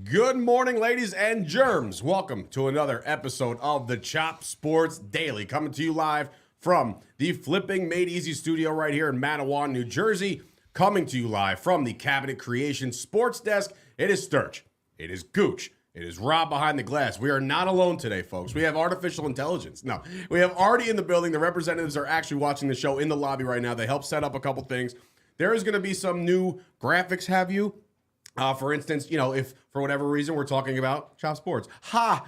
Good morning, ladies and germs. Welcome to another episode of the Chop Sports Daily, coming to you live from the Flipping Made Easy studio right here in Manawha, New Jersey. Coming to you live from the Cabinet Creation Sports Desk. It is Sturch. It is Gooch. It is Rob behind the glass. We are not alone today, folks. We have artificial intelligence. No, we have Artie in the building. The representatives are actually watching the show in the lobby right now. They helped set up a couple things. There is going to be some new graphics, have you? For instance, if for whatever reason we're talking about Chop Sports.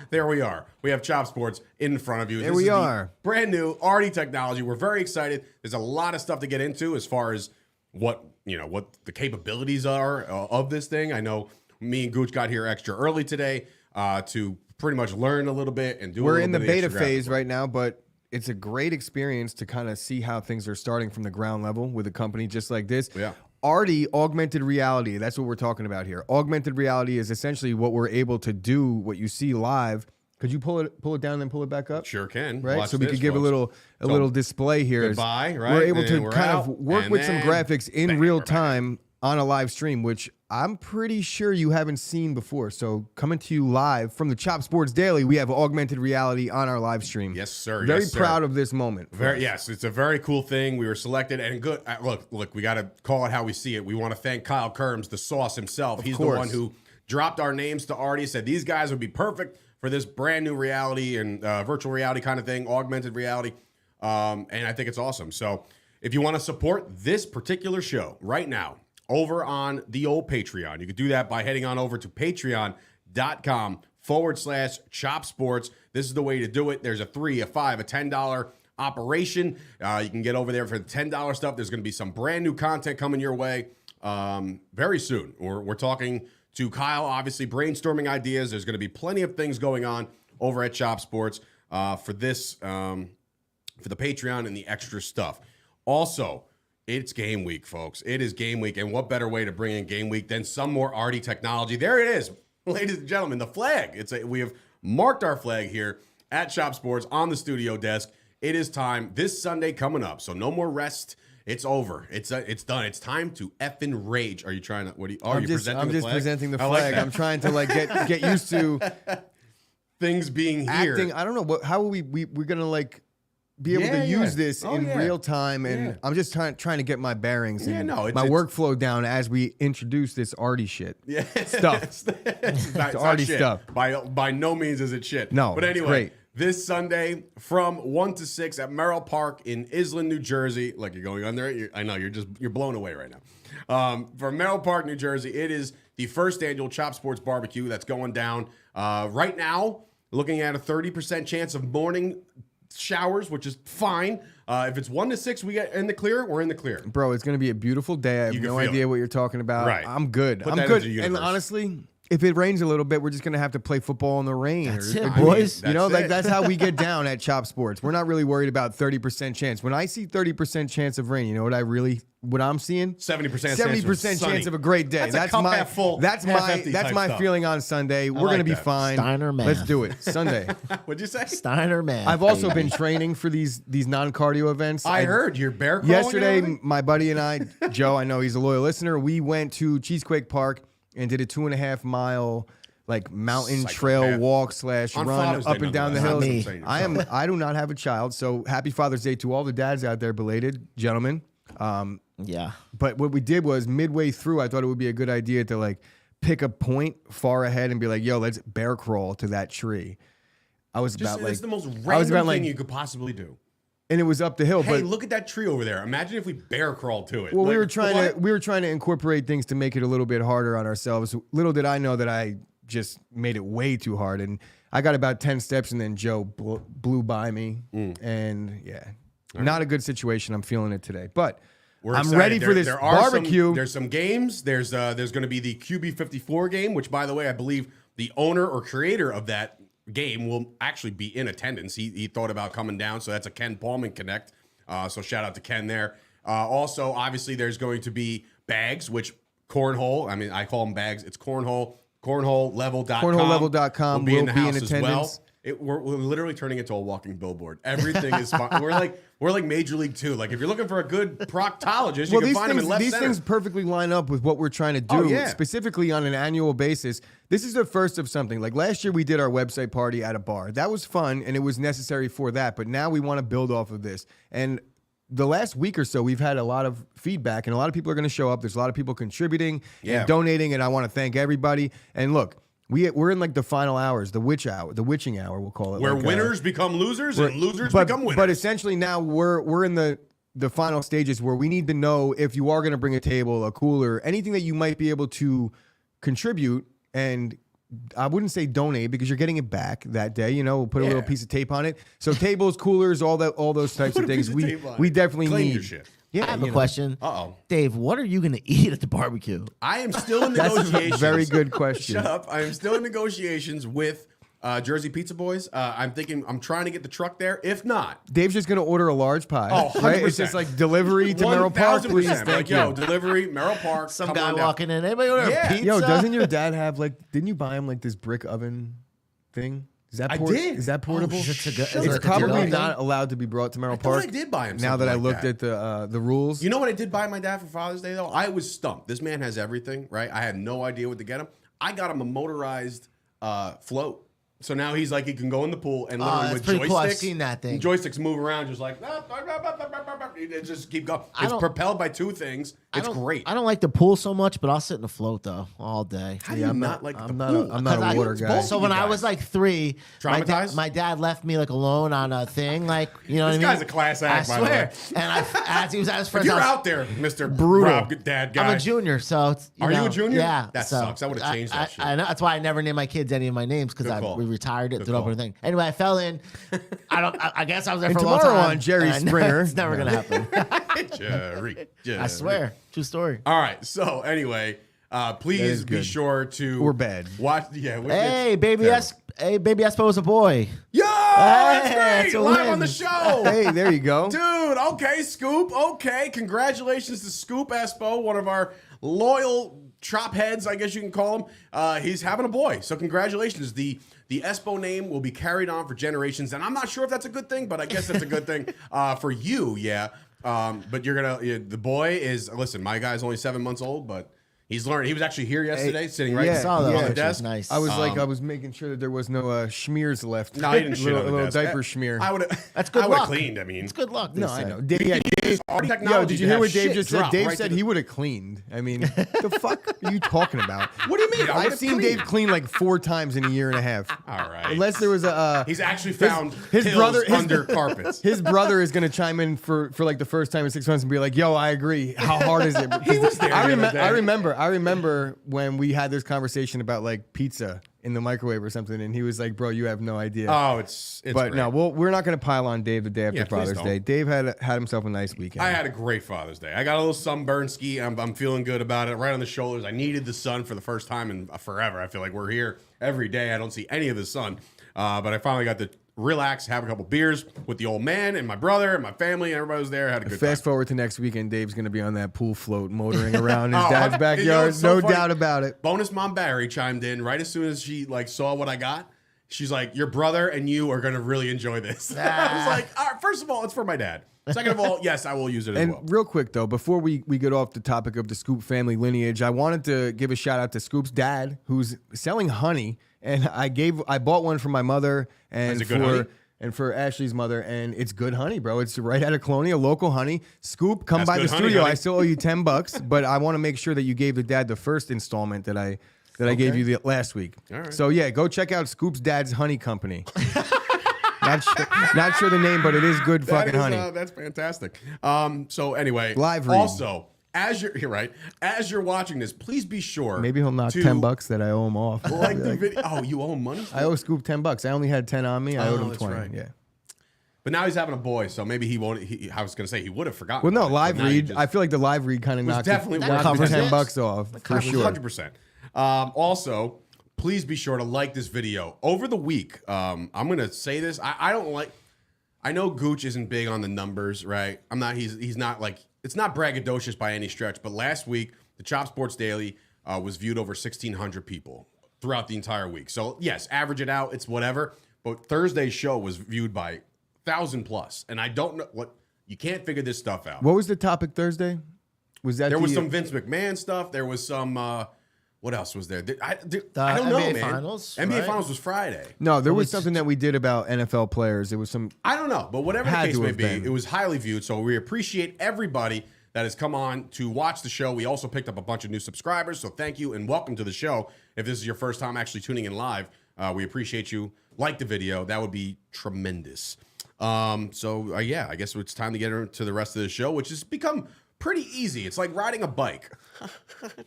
There we are. We have Chop Sports in front of you. There we are. Brand new Artie technology. We're very excited. There's a lot of stuff to get into as far as what the capabilities are of this thing. I know me and Gooch got here extra early today to pretty much learn a little bit and do. We're in the beta phase right now, but it's a great experience to kind of see how things are starting from the ground level with a company just like this. Yeah. Artie, augmented reality. That's what we're talking about here. Augmented reality is essentially what we're able to do, what you see live. Could you pull it down and then pull it back up? Sure can. Right. Watch so we this, could give folks. a little display here. Goodbye. Right. We're able to we're kind out, of work with some graphics in real time on a live stream, which I'm pretty sure you haven't seen before. So coming to you live from the Chop Sports Daily, we have augmented reality on our live stream. Yes, sir. Very proud of this moment. Yes, it's a very cool thing. We were selected, and good. Look, we got to call it how we see it. We want to thank Kyle Kerms, the sauce himself. He's the one who dropped our names to Artie, said these guys would be perfect for this brand new reality and virtual reality kind of thing, augmented reality. And I think it's awesome. So if you want to support this particular show right now, over on the old Patreon. You can do that by heading on over to patreon.com/Chop Sports. This is the way to do it. There's a $3, a $5, a $10 operation. You can get over there for the $10 stuff. There's going to be some brand new content coming your way very soon. We're talking to Kyle, obviously brainstorming ideas. There's going to be plenty of things going on over at Chop Sports for this, for the Patreon and the extra stuff. Also, it's game week, folks. It is game week, and what better way to bring in game week than some more Artie technology? There it is, ladies and gentlemen, the flag. We have marked our flag here at Chop Sports on the studio desk. It is time this Sunday coming up, so no more rest. It's over. It's done. It's time to effing rage. Are you trying to? What are you? Oh, I'm just presenting the flag. I'm trying to get used to things being acting. here. I don't know how are we're gonna be able to use this in real time, and I'm just trying to get my bearings and my workflow down as we introduce this Artie shit. Yeah, stuff. It's Artie stuff. By no means is it shit. No, but anyway, great. This Sunday from 1 to 6 at Merrill Park in Island, New Jersey. Like you're going under it. I know you're blown away right now. From Merrill Park, New Jersey, it is the first annual Chop Sports Barbecue that's going down right now. Looking at a 30% chance of morning showers, which is fine. If it's 1 to 6, we get in the clear. We're in the clear, bro. It's gonna be a beautiful day. I have no idea what you're talking about. Right. I'm good. I'm good. And honestly, if it rains a little bit, we're just gonna have to play football in the rain. That's it, boys. That's how we get down at Chop Sports. We're not really worried about 30% chance. When I see 30% chance of rain, you know what I'm seeing? 70% chance of a great day. That's my half full. That's my feeling on Sunday. We're gonna be fine. Steiner math. Let's do it Sunday. What'd you say? Steiner math. I've also been training for these non-cardio events. I heard you're bear crawling. Yesterday, my buddy and I, Joe, I know he's a loyal listener. We went to Cheesequake Park and did a 2.5 mile mountain trail walk / run up and down the hills. I do not have a child, so happy Father's Day to all the dads out there, belated gentlemen. Yeah. But what we did was midway through, I thought it would be a good idea to pick a point far ahead and be like, yo, let's bear crawl to that tree. It's the most random thing you could possibly do. And it was up the hill. Hey, but look at that tree over there. Imagine if we bear crawled to it. Well, we were trying to incorporate things to make it a little bit harder on ourselves. Little did I know that I just made it way too hard, and I got about 10 steps, and then Joe blew by me, and not a good situation. I'm feeling it today, but I'm ready for this barbecue. There's some games. There's going to be the QB54 game, which, by the way, I believe the owner or creator of that game will actually be in attendance. He thought about coming down, so that's a Ken Paulman connect. So shout out to Ken there. Also, obviously, there's going to be bags, which cornhole. I mean, I call them bags. It's cornhole. Cornholelevel.com. Cornholelevel.com will be in attendance. We're literally turning into a walking billboard. Everything is fun. We're like We're like Major League 2. Like if you're looking for a good proctologist, you can find them in left these center. things perfectly line up with what we're trying to do, specifically on an annual basis. This is the first of something. Like last year, we did our website party at a bar. That was fun, and it was necessary for that. But now we want to build off of this. And the last week or so, we've had a lot of feedback, and a lot of people are going to show up. There's a lot of people contributing and donating, and I want to thank everybody. And look, we're in like the final hours, the witching hour, we'll call it. Where winners become losers and losers become winners. But essentially now we're in the final stages where we need to know if you are going to bring a table, a cooler, anything that you might be able to contribute. And I wouldn't say donate because you're getting it back that day. You know, we'll put a little piece of tape on it. So tables, coolers, all those types of things. We definitely Claim need. your shit. Yeah, I have a question. Uh-oh. Dave, what are you going to eat at the barbecue? I am still in That's negotiations. a very good question. Shut up. I am still in negotiations with Jersey Pizza Boys. I'm trying to get the truck there. If not, Dave's just gonna order a large pie. Oh, 100%. Right? It's just like delivery to Merrill Park, please. 1000%. Thank Like, you. delivery, Merrill Park. Some come guy on down. walking in. Anybody order Yeah. pizza? Yo, doesn't your dad have didn't you buy him like this brick oven thing? Is that I did. Is that portable? Oh, Is it It's a probably thing? not allowed to be brought to Merrill I thought Park. I did buy him Now something that I like looked that. at the rules. You know what I did buy my dad for Father's Day, though? I was stumped. This man has everything, right? I had no idea what to get him. I got him a motorized float. So now he's like, he can go in the pool and literally that's with pretty joysticks. cool. I've seen that thing. Joysticks move around just like, it just keep going. It's propelled by two things. It's great. I don't like the pool so much, but I'll sit in the float though all day. How do you not like the I'm pool? not a water guy. So when I was like 3, Traumatized? my dad left me like alone on a thing, like you know what I mean. This guy's a class act, I by the swear. way. And as he was at his If friend's you're house, out there, Mr. Brutal. Rob, dad guy. I'm a junior, so it's, Are you a junior? Yeah, That so sucks. I would've changed that shit. I know. That's why I never named my kids any of my names Good because call. we retired it, Good did all call. the thing. Anyway, I fell in. I guess I was there And for a long tomorrow time. on Jerry and I know Springer. it's never gonna happen. Jerry. I swear, true story. All right. So anyway, please is be good. sure to We're bad. Watch. Yeah. Hey, baby terrible. Baby Espo was a boy. Yo, that's Hey, great. it's a Live win. on the show. Hey, there you go. Dude, okay, Scoop. Okay, congratulations to Scoop Espo, one of our loyal chop heads, I guess you can call him. He's having a boy, so congratulations. The Espo name will be carried on for generations, and I'm not sure if that's a good thing, but I guess that's a good thing for you, yeah. But you're gonna. The boy is. Listen, my guy's only 7 months old, but he's learned. He was actually here yesterday, sitting right yeah, Saw that on the picture. desk. Nice. I was making sure that there was no schmears left. No, he didn't shit on the a little desk. diper schmear. I would have. That's good I would have luck. cleaned. I mean, It's good luck. No, they I said. know. Dave, Our yo, technology did you to hear have what Dave shit just said? drop Dave right said to he would have cleaned. I mean, the fuck are you talking about? What do you mean? I I've would've seen cleaned. Dave clean like 4 times in a year and a half. All right. Unless there was a. He's actually found his pills brother- his- under carpets. His brother is gonna chime in for like the first time in 6 months and be like, "Yo, I agree. How hard is it?" He was there the other day. I remember when we had this conversation about like pizza in the microwave or something, and he was like, "Bro, you have no idea." Oh, it's but great. no, we're not gonna pile on Dave the day after Yeah, please Father's don't. Day. Dave had himself a nice weekend. I had a great Father's Day. I got a little sunburn ski. I'm feeling good about it. Right on the shoulders. I needed the sun for the first time in forever. I feel like we're here every day. I don't see any of the sun, but I finally got to relax, have a couple beers with the old man and my brother and my family. Everybody was there. Had a good Fast time. forward to next weekend, Dave's gonna be on that pool float, motoring around his Oh, dad's you know, backyard. it's so No funny. doubt about it. Bonus Mom Barry chimed in right as soon as she saw what I got. She's like, "Your brother and you are gonna really enjoy this." I was like, all right, first of all, it's for my dad. Second of all, yes, I will use it as And well. real quick though, before we get off the topic of the Scoop family lineage, I wanted to give a shout out to Scoop's dad, who's selling honey, and I bought one for my mother and Is it good honey? for Ashley's mother, and it's good honey, bro. It's right out of Colonial, local honey. Scoop, come That's by the good honey, studio. honey. I still owe you $10, but I want to make sure that you gave the dad the first installment that I gave you last week. All right. So yeah, go check out Scoop's dad's honey company. Not sure the name, but it is good fucking honey. That's fantastic. So anyway, Live read. Also, as you're watching this, please be sure. Maybe he'll knock to $10 that I owe him off. Like the video. Oh, you owe him money? I owe Scoop $10. I only had 10 on me. I owed him that's 20. right. Yeah. But now he's having a boy, so maybe he won't. I was gonna say he would have forgotten. Well, no, about it, live but now he read. just- I feel like the live read kind of knocked definitely knocked worth the it. $10 off for sure. 100%. Also, please be sure to like this video over the week. I'm gonna say this. I don't like. I know Gooch isn't big on the numbers, right? I'm not. He's not like. It's not braggadocious by any stretch. But last week, the Chop Sports Daily was viewed over 1,600 people throughout the entire week. So yes, average it out. It's whatever. But Thursday's show was viewed by 1,000 plus, and I don't know what. You can't figure this stuff out. What was the topic Thursday? Was that There was some Vince McMahon stuff. There was some. What else was there? I don't know, NBA man. Finals, NBA right? Finals was Friday. No, there was something that we did about NFL players. There was some. I don't know, but whatever the Had case to may have be, been. it was highly viewed. So we appreciate everybody that has come on to watch the show. We also picked up a bunch of new subscribers, so thank you and welcome to the show. If this is your first time actually tuning in live, we appreciate you. Like the video, that would be tremendous. Yeah, I guess it's time to get into the rest of the show, which has become pretty easy. It's like riding a bike.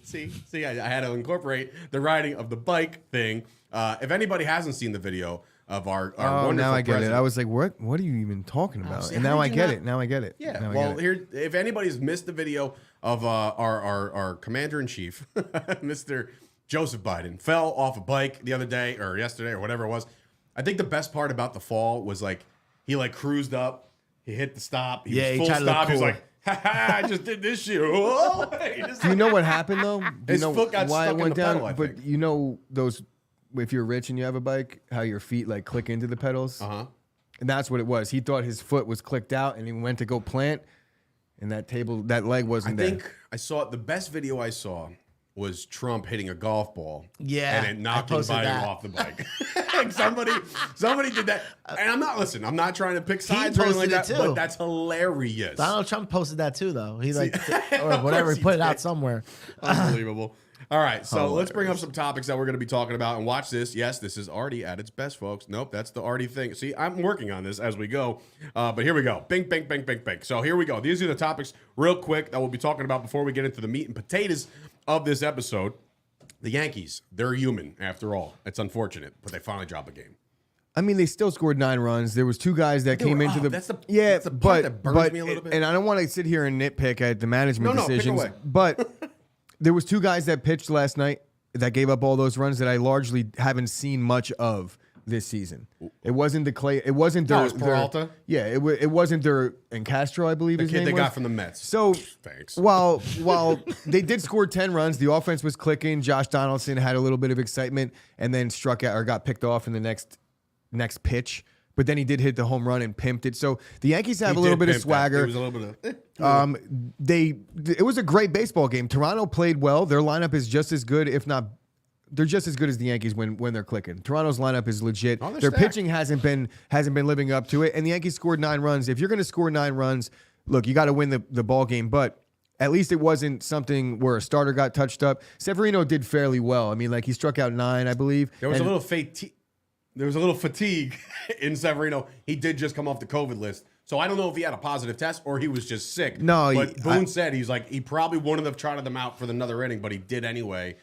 See, I had to incorporate the riding of the bike thing. If anybody hasn't seen the video of our wonderful now I get president, it. I was like, what are you even talking about? see, and how now did I you get not- it. Now I get it. yeah. Now I Well, get it. here, if anybody's missed the video of our commander in chief, Mr. Joseph Biden, fell off a bike the other day or yesterday or whatever it was. I think the best part about the fall was like he like cruised up, he hit the stop, he Yeah, was he full tried to look stop. He was cool. like, ha ha, I just did this shit. Whoa. He just- Do you know what happened though? Do you His know foot got why stuck it in went the down? pedal, I But think. you know those, if you're rich and you have a bike, how your feet like click into the pedals. Uh-huh. And that's what it was. He thought his foot was clicked out, and he went to go plant, and that leg I wasn't there. think I saw the best video I saw was Trump hitting a golf ball, Yeah, and it I knocking posted Biden that. off the bike. Like somebody did that, and I'm not trying to pick sides or anything like posted that, it too. but that's hilarious. Donald Trump posted that too, though. He like or Of whatever course he put he it out did. somewhere. Unbelievable. All right, so let's bring up some topics that we're going to be talking about and watch this. Yes, this is Artie at its best, folks. Nope, that's the Artie thing. See, I'm working on this as we go, but here we go. Bing, bing, bing, bing, bing. So here we go. These are the topics real quick that we'll be talking about before we get into the meat and potatoes of this episode. The Yankees, they're human after all. It's unfortunate, but they finally dropped a game. I mean, they still scored 9 runs. There was 2 guys that They came were into up. the That's the but part that burns but me a little bit. and I don't want to sit here and nitpick at the management No, pick decisions, away. but there was 2 guys that pitched last night that gave up all those runs that I largely haven't seen much of this season. It wasn't the Clay. It wasn't their. Oh, it was Peralta? It wasn't their and Castro, I believe The his kid name they was. got from the Mets. So Thanks. while they did score 10 runs, the offense was clicking. Josh Donaldson had a little bit of excitement and then struck out or got picked off in the next pitch. But then he did hit the home run and pimped it. So the Yankees have a little bit of swagger. It was a little bit of. It was a great baseball game. Toronto played well. Their lineup is just as good, if not, they're just as good as the Yankees when they're clicking. Toronto's lineup is legit. Oh, they're Their stacked. pitching hasn't been living up to it, and the Yankees scored 9 runs. If you're going to score 9 runs, look, you got to win the ball game. But at least it wasn't something where a starter got touched up. Severino did fairly well. I mean, like he struck out 9, I believe. There was and- a little fatigue. There was a little fatigue in Severino. He did just come off the COVID list. So I don't know if he had a positive test or he was just sick. No, but Boone said he's like, he probably wouldn't have trotted them out for another inning, but he did anyway.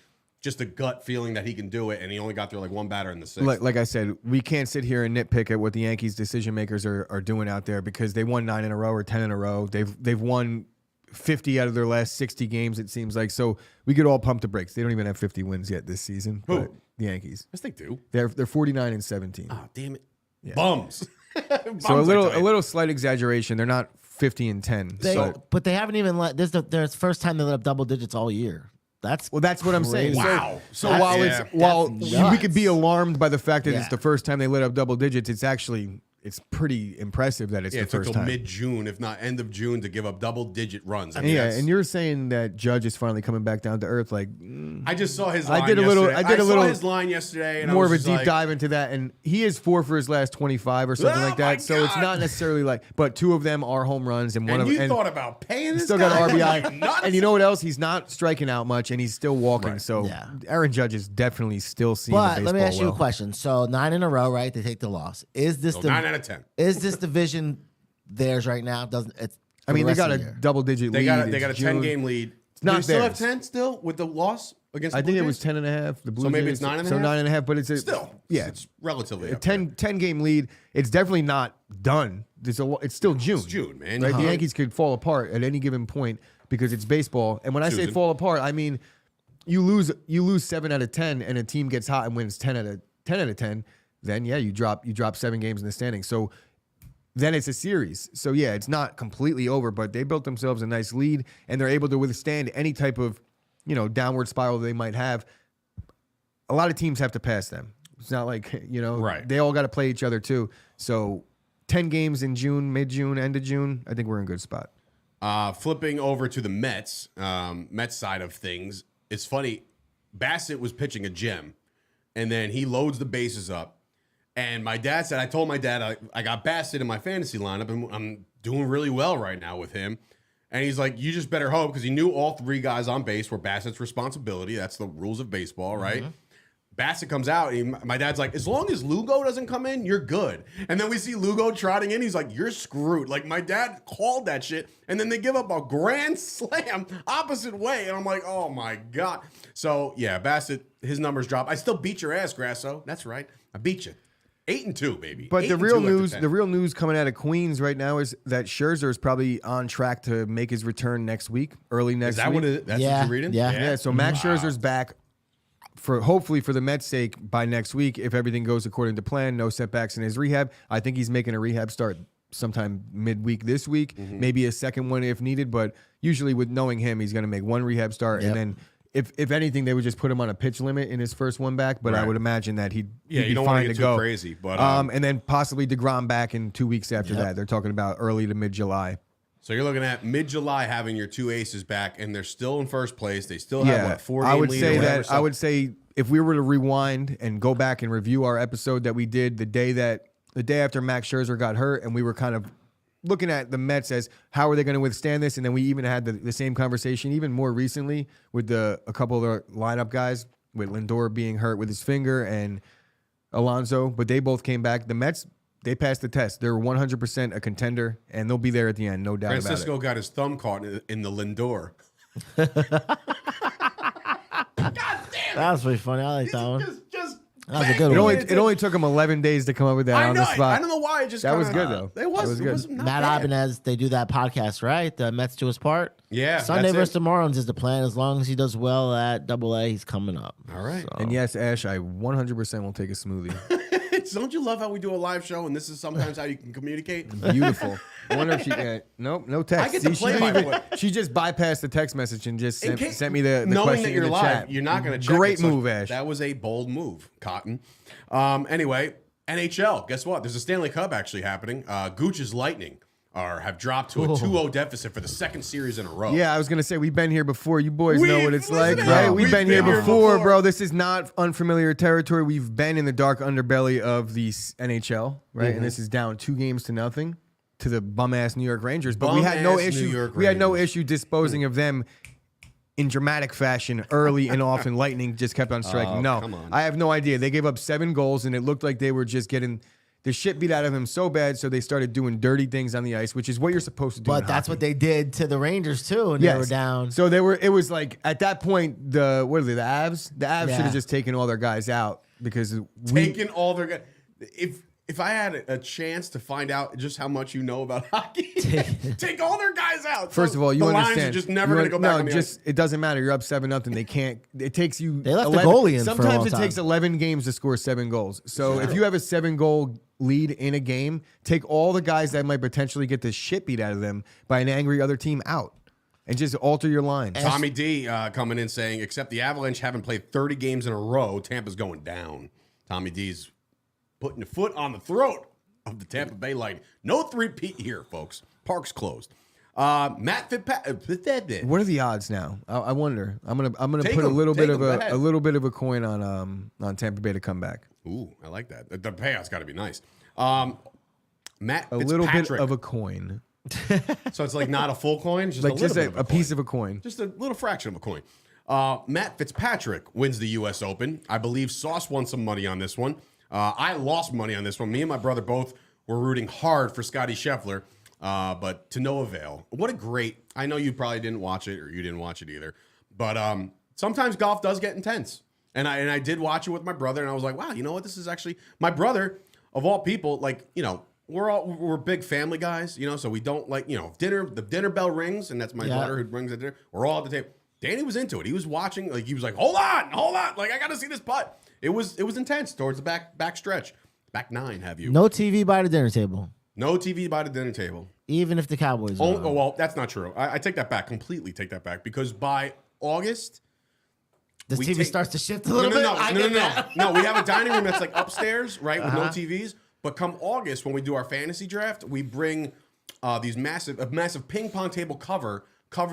Just a gut feeling that he can do it, and he only got through like 1 batter in the 6th. Like I said, we can't sit here and nitpick at what the Yankees decision makers are doing out there because they won 9 in a row or 10 in a row. They've won 50 out of their last 60 games, it seems like. So we could all pump the brakes. They don't even have 50 wins yet this season. Who? But the Yankees. Yes, they do. They're 49 and 17. Oh, damn it. Bums. So Bums, I tell a you. little slight exaggeration. They're not 50 and 10. But they haven't even let this. There's first time they let up double digits all year. That's That's what I'm saying. crazy. Wow. So That's- while yeah. while That's we could be nuts. alarmed by the fact that Yeah. it's the first time they lit up double digits, it's pretty impressive that it's Yeah, the it took first till time. mid-June, if not end of June, to give up double-digit runs. I mean, Yeah, that's- and you're saying that Judge is finally coming back down to earth. Like I just saw his I line did a little- yesterday. I did a little saw his line yesterday, and more I of a was deep just like, dive into that, and he is 4 for his last 25 or something Oh like my that. So it's God. not necessarily like, but 2 of them are home runs, and one And of you and thought about paying this still guy? got Like RBI. nuts? And you know what else? He's not striking out much, and he's still walking. Right. So Yeah. Aaron Judge is definitely still seeing the But baseball let me ask you well. a question. So 9 in a row, right? They take the loss. Is this So the 9 out of 10. is this division theirs right now? Doesn't it? I mean, they got a double-digit They lead. got a It's 10-game lead. not Do they still have theirs. 10 still with the loss against the I think Blue it was Jays? 10 and a half. The Blue So maybe Jays- it's 9 and a So half? 9 and a half, but it's Still. yeah. It's relatively A up there. 10 game lead. It's definitely not done. It's still June. It's June, man. Right? Uh-huh. The Yankees could fall apart at any given point because it's baseball. And when I say Susan. fall apart, I mean you lose 7 out of 10 and a team gets hot and wins 10 out of 10, then yeah, you drop 7 games in the standings. So then it's a series. So yeah, it's not completely over, but they built themselves a nice lead and they're able to withstand any type of, downward spiral they might have. A lot of teams have to pass them. It's not like, Right. they all got to play each other too. So 10 games in June, mid-June, end of June, I think we're in a good spot. Flipping over to the Mets side of things, it's funny. Bassett was pitching a gem, and then he loads the bases up. And my dad said, I told my dad I got Bassett in my fantasy lineup, and I'm doing really well right now with him. And he's like, you just better hope, because he knew all three guys on base were Bassett's responsibility. That's the rules of baseball, right? Mm-hmm. Bassett comes out, and my dad's like, as long as Lugo doesn't come in, you're good. And then we see Lugo trotting in. He's like, you're screwed. Like, my dad called that shit, and then they give up a grand slam opposite way. And I'm like, oh, my God. So, yeah, Bassett, his numbers drop. I still beat your ass, Grasso. That's right. I beat you. 8-2, baby. But the real news coming out of Queens right now is that Scherzer is probably on track to make his return next week, early next week. That's what you're reading? Yeah. So Max Scherzer's back. Hopefully for the Mets' sake by next week, if everything goes according to plan, no setbacks in his rehab. I think he's making a rehab start sometime midweek this week, maybe a second one if needed. But usually with knowing him, he's going to make one rehab start, and then if anything, they would just put him on a pitch limit in his first one back. But I would imagine that he'd be fine to go. Crazy, but and then possibly DeGrom back in 2 weeks after that. They're talking about early to mid-July. So you're looking at mid-July having your two aces back, and they're still in first place. They still have, what, 4-game lead? I would say if we were to rewind and go back and review our episode that we did the day after Max Scherzer got hurt, and we were kind of looking at the Mets as how are they going to withstand this, and then we even had the same conversation even more recently with a couple of the lineup guys, with Lindor being hurt with his finger and Alonso, but they both came back. The Mets, they passed the test. They're 100% a contender, and they'll be there at the end, no doubt about it. Francisco got his thumb caught in the Lindor. God damn it. That was pretty funny. I like that one. That was a good one. It only took him 11 days to come up with that on the spot. I don't know why. That was good, though. It was good. Matt Ibanez, they do that podcast, right? The Mets Do His Part. Yeah. Sunday versus the Marlins is the plan. As long as he does well at AA, he's coming up. All right. So. And yes, Ash, I 100% will take a smoothie. Don't you love how we do a live show and this is sometimes how you can communicate? Beautiful. I wonder if she no text. I get to play my way. She just bypassed the text message and just sent me the knowing question that you're in the live, chat. you're not going to check. Great move, Ash. That was a bold move, Cotton. Anyway, NHL. Guess what? There's a Stanley Cup actually happening. Gooch's Lightning have dropped to a 2-0 deficit for the second series in a row. Yeah, I was going to say, we've been here before. You boys know what it's like, right? We've been here here before, bro. This is not unfamiliar territory. We've been in the dark underbelly of the NHL, right? And this is down 2-0 to the bum-ass New York Rangers. But we had no issue. We had no issue disposing of them in dramatic fashion early and often. Lightning just kept on striking. Come on. I have no idea. They gave up 7 goals, and it looked like they were just getting the shit beat out of them so bad, so they started doing dirty things on the ice, which is what you're supposed to do. But that's what they did to the Rangers too, and they were down. So it was like at that point, the Avs? The Avs should have just taken all their guys out because all their guys. If I had a chance to find out just how much you know about hockey, take all their guys out. First of all, you understand. The lines are just never going to go back on the ice. It doesn't matter. You're up 7-0. They can't. It takes you. They left the goalie in. Sometimes it takes 11 games to score 7 goals. So if you have a 7-goal lead in a game, take all the guys that might potentially get the shit beat out of them by an angry other team out. And just alter your line. Tommy D coming in saying, except the Avalanche haven't played 30 games in a row, Tampa's going down. Tommy D's putting a foot on the throat of the Tampa Bay Lightning. No 3-peat here, folks. Park's closed. Matt Fitzpatrick. What are the odds now? I wonder. I'm gonna put a little bit of a coin on Tampa Bay to come back. Ooh, I like that. The payout's got to be nice. Matt Fitzpatrick. A little bit of a coin. So it's like not a full coin, just like a little bit of a piece of a coin, just a little fraction of a coin. Matt Fitzpatrick wins the U.S. Open. I believe Sauce won some money on this one. I lost money on this one. Me and my brother both were rooting hard for Scotty Scheffler, but to no avail. What a great! I know you probably didn't watch it, or you didn't watch it either. But sometimes golf does get intense, and I did watch it with my brother, and I was like, wow, you know what? This is actually my brother of all people. Like, you know, we're big family guys, you know, so we don't like, you know, the dinner bell rings, and that's my daughter who brings the dinner. We're all at the table. Danny was into it. He was watching, like he was like, hold on, like I got to see this putt. It was intense towards the back stretch. Back 9, have you? No TV by the dinner table. No TV by the dinner table. Even if the Cowboys are on. Well, that's not true. I take that back. Completely take that back. Because by August, the TV starts to shift a little bit. No, we have a dining room that's like upstairs, right, with no TVs. But come August, when we do our fantasy draft, we bring these massive ping pong table cover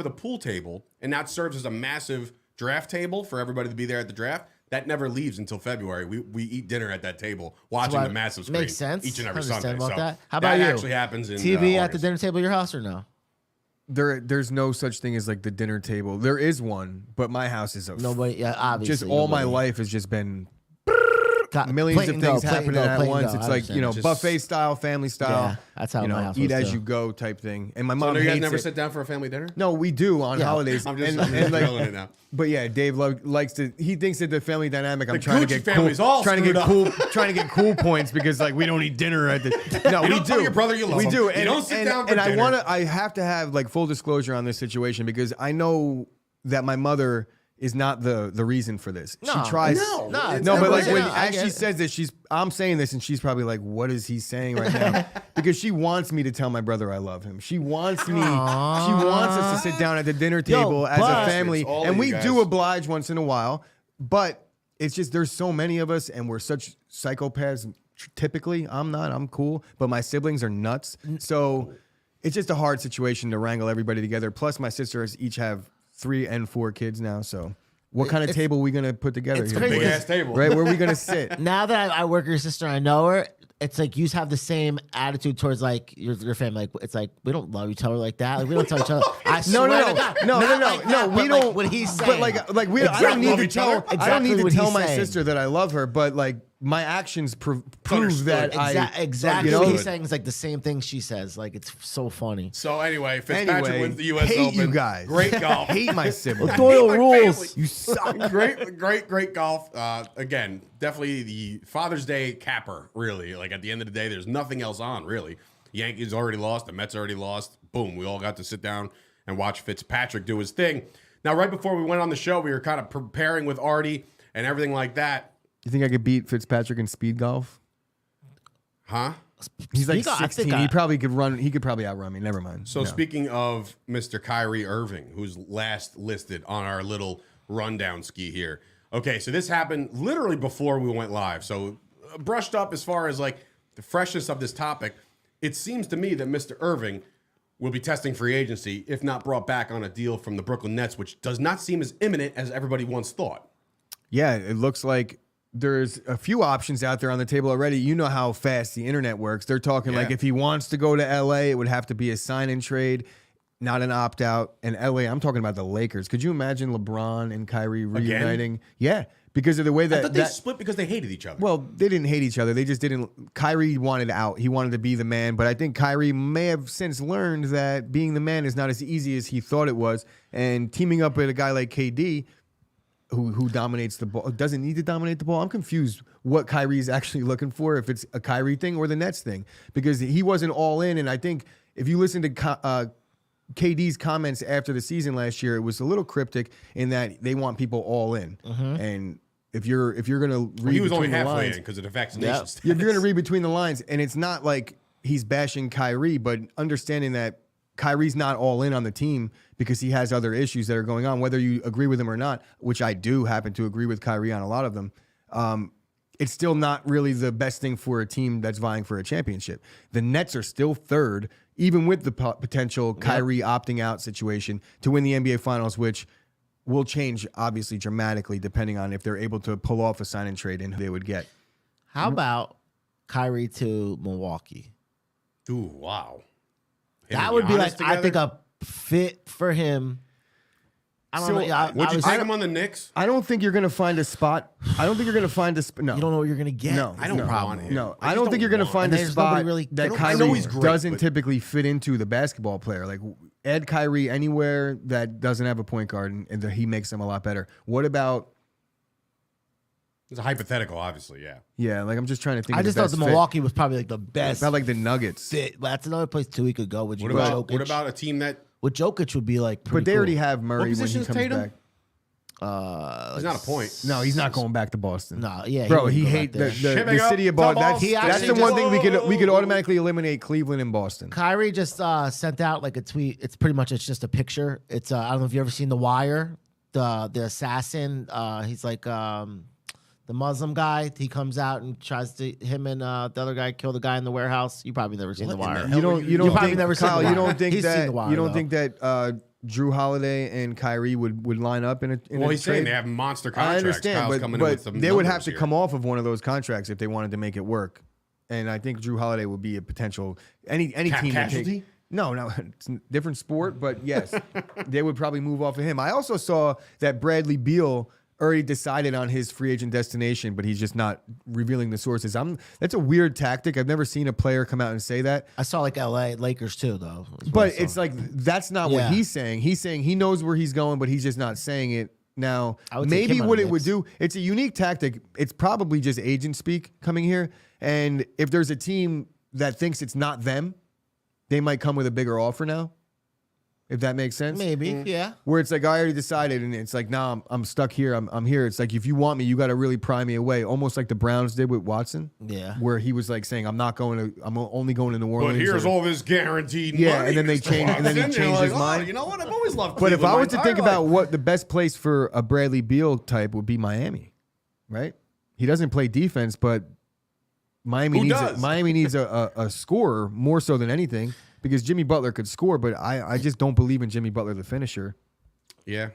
the pool table, and that serves as a massive draft table for everybody to be there at the draft. That never leaves until February. We eat dinner at that table, watching the massive screen. Makes sense. Each and every Understand Sunday. about So that. How about that you? actually happens in TV at the August. dinner table at your house or no? There's no such thing as like the dinner table. There is one, but my house is Nobody. Yeah, obviously. just all my nobody. life has just been Got- millions plate of and go, things plate and happening go, at plate and once. go. It's I like, understand. buffet style, family style. Yeah, that's how my house eat was as too. you go type thing. And my So mom no, you guys hates never it. sit down for a family dinner? No, we do on Yeah. holidays. I'm just and drilling it now. But yeah, Dave likes to. He thinks that the family dynamic. I'm The trying to Gucci get family's cool, all trying to get screwed cool, trying to get cool points because like we don't eat dinner at the. No, You we don't do. tell your brother you love we him. do. You And, don't sit down for and dinner. I have to have like full disclosure on this situation because I know that my mother is not the reason for this. No. She tries. No. No, No, but like Yeah, when I as get she it. says this, I'm saying this, and she's probably like, "What is he saying right now?" Because she wants me to tell my brother I love him. She wants me. She wants us to sit down at the dinner table as a but- family, It's all of and you we guys. do oblige once in a while. But it's just there's so many of us, and we're such psychopaths. Typically, I'm not. I'm cool, but my siblings are nuts. So it's just a hard situation to wrangle everybody together. Plus, my sisters each have 3 and 4 kids now. So, what kind of table are we gonna put together it's here? crazy. Big boys? ass table. Right? Where are we gonna sit? Now that I work with your sister, I know her. It's like you have the same attitude towards like your family. Like it's like we don't love each other like that. Like we don't tell each other. I No, swear no, to God. no, Not no, like no, that, we but, like, don't. what he's saying. But like we, I Exactly. don't need Love to each tell. other? I don't Exactly need to what tell he's my saying. sister that I love her. But like my actions prove understood. that Exactly you what know? he's saying is like the same thing she says. Like it's so funny. So anyway, Fitzpatrick wins the U.S. hate Open. you guys. Great golf. Hate my siblings. Doyle my rules. family. You suck. Great golf. Again, definitely the Father's Day capper, really. Like at the end of the day, there's nothing else on, really. Yankees already lost. The Mets already lost. Boom. We all got to sit down and watch Fitzpatrick do his thing. Now, right before we went on the show, we were kind of preparing with Artie and everything like that. You think I could beat Fitzpatrick in speed golf? Huh? He's like Speed golf, I think 16. He probably could run. He could probably outrun me. Never mind. So No. speaking of Mr. Kyrie Irving, who's last listed on our little rundown ski here. Okay, so this happened literally before we went live. So brushed up as far as like the freshness of this topic. It seems to me that Mr. Irving will be testing free agency, if not brought back on a deal from the Brooklyn Nets, which does not seem as imminent as everybody once thought. Yeah, it looks like there's a few options out there on the table already. You know how fast the internet works. They're talking like Yeah. if he wants to go to LA, it would have to be a sign and trade, not an opt out. And LA, I'm talking about the Lakers. Could you imagine LeBron and Kyrie reuniting? Yeah, because of the way I that, thought they split because they hated each other. well, they didn't hate each other. They just didn't. Kyrie wanted out. He wanted to be the man. But I think Kyrie may have since learned that being the man is not as easy as he thought it was. And teaming up with a guy like KD, who dominates the ball, doesn't need to dominate the ball. I'm confused what Kyrie's actually looking for, if it's a Kyrie thing or the Nets thing, because he wasn't all in. And I think if you listen to KD's comments after the season last year, it was a little cryptic in that they want people all in. And if you're gonna read, he was only between the halfway lines, in because of the vaccination status. if you're going to read between the lines, and it's not like he's bashing Kyrie, but understanding that Kyrie's not all in on the team because he has other issues that are going on, whether you agree with him or not, which I do happen to agree with Kyrie on a lot of them. It's still not really the best thing for a team that's vying for a championship. The Nets are still third, even with the potential Kyrie opting out situation to win the NBA Finals, which will change obviously dramatically depending on if they're able to pull off a sign and trade and who they would get. How about Kyrie to Milwaukee? Ooh, wow. Him That and would be Giannis like I together? think a fit for him. I don't So, know. Yeah, Would you was- take him on the Knicks? I don't think you're going to find a spot. I don't think you're going to find a spot. No. You don't know what you're gonna get. No, I don't no, want him. No, I I just don't don't think you're going to want find him. a And there's nobody spot really- that I know Kyrie he's great, doesn't but- typically fit into the basketball player. Like add Kyrie anywhere that doesn't have a point guard, and that he makes them a lot better. What about? It's a hypothetical, obviously, yeah. Yeah, like I'm just trying to think. I of just the thought best the fit. Milwaukee was probably like the best About like the Nuggets, fit. That's another place too he could go. Would you What about Jokic? what about a team that With Jokic would be like pretty but they cool. already have Murray when position he is comes Tatum? back. he's not a point? No, he's not going back to Boston. No, yeah, bro, wouldn't he go back hate there. the Shipping up city of to Boston. Boston. That's He the one actually thing we could automatically eliminate Cleveland and Boston. Kyrie just sent out like a tweet. It's pretty much it's just a picture. It's I don't know if you ever seen The Wire, the assassin. He's like The Muslim guy, he comes out and tries to him and the other guy kill the guy in the warehouse. You probably never seen The Wire. You don't probably think, never seen Kyle, The you Wire. don't think He's seen that The Wire, you don't though. think that Drew Holiday and Kyrie would line up in a Well, a he's saying trade? they have monster I contracts. understand, Kyle's but, coming in with but some they would have numbers to here. come off of one of those contracts if they wanted to make it work. And I think Drew Holiday would be a potential any Cap team would casualty? take. No, it's a different sport, but yes, they would probably move off of him. I also saw that Bradley Beal already decided on his free agent destination, but he's just not revealing the sources. That's a weird tactic. I've never seen a player come out and say that. I saw like LA Lakers too, though. But it's like that's not what Yeah. he's saying. He's saying he knows where he's going, but he's just not saying it. Now, I would take maybe him out what of it the would mix. do, it's a unique tactic. It's probably just agent speak coming here. And if there's a team that thinks it's not them, they might come with a bigger offer now. If that makes sense. maybe, yeah. Where it's like, I already decided, and it's like, nah, I'm stuck here. I'm here. It's like, if you want me, you got to really pry me away. Almost like the Browns did with Watson. Yeah. Where he was like saying, I'm only going to New Orleans. But here's or- all this guaranteed Yeah, money. and then they Mr. change- and then he Watson. You're changed his like, mind. Oh, you know what? I've always loved But if Cleveland I my was to entire think about life. what the best place for a Bradley Beal type would be Miami, right? He doesn't play defense, but Miami Who needs does? Miami needs a scorer more so than anything because Jimmy Butler could score, but I just don't believe in Jimmy Butler, the finisher. Yeah.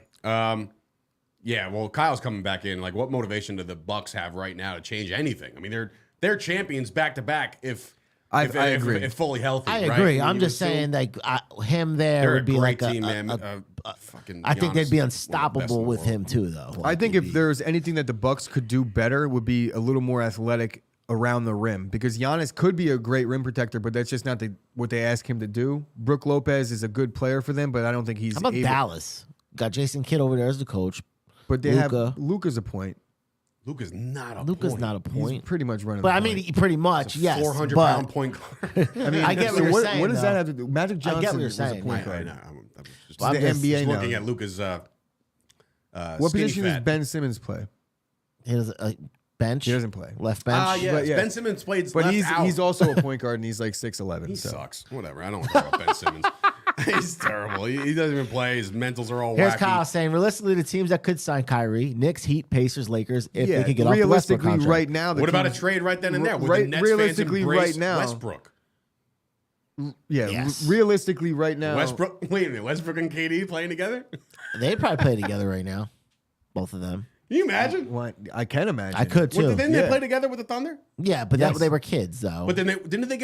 Yeah, well, Kyle's coming back in. Like, what motivation do the Bucks have right now to change anything? I mean, they're champions back to back if I agree. if fully healthy. I right? agree. You I'm would just assume saying, like him there they're a would be great like team, a, man. Fucking I think Giannis, they'd be one of the best unstoppable in the with world. him too, though. I Like, think he'd if be- there's anything that the Bucks could do better would be a little more athletic around the rim because Giannis could be a great rim protector, but that's just not what they ask him to do. Brooke Lopez is a good player for them, but I don't think he's how about able. Dallas? Got Jason Kidd over there as the coach. But they Luka. have Luka's a point. Luka's not a Luka's point. not a He's point, pretty much running. but the I point. mean, pretty much, yes. 400-pound But point guard. I mean, I get so what you're saying, What does though. that have to do? Magic I get Johnson what you're was a saying. point I guard. know. I'm just, It's the NBA just now. looking at Luka's What skinny position does fat. Ben Simmons play? he has a bench. He doesn't play. Left bench. Ah, yes. But yeah. Ben Simmons played But left he's out. also a point guard and he's like 6'11". He so. sucks. Whatever. I don't want to talk about Ben Simmons. He's terrible. He doesn't even play. His mentals are all Here's wacky. Kyle saying, realistically, the teams that could sign Kyrie: Knicks, Heat, Pacers, Lakers. If Yeah, they could get off the Westbrook realistically, contract. right now. What about a trade right then and there? Would Right- the Nets realistically, fans embrace right now- Westbrook? Yeah, Yes. realistically, right now. Westbrook. Wait a minute. Westbrook and KD playing together? They'd probably play together right now, both of them. Can you imagine? What I can imagine. I could too. Didn't Yeah. they play together with the Thunder? Yeah, but Yes. they were kids though. But then did they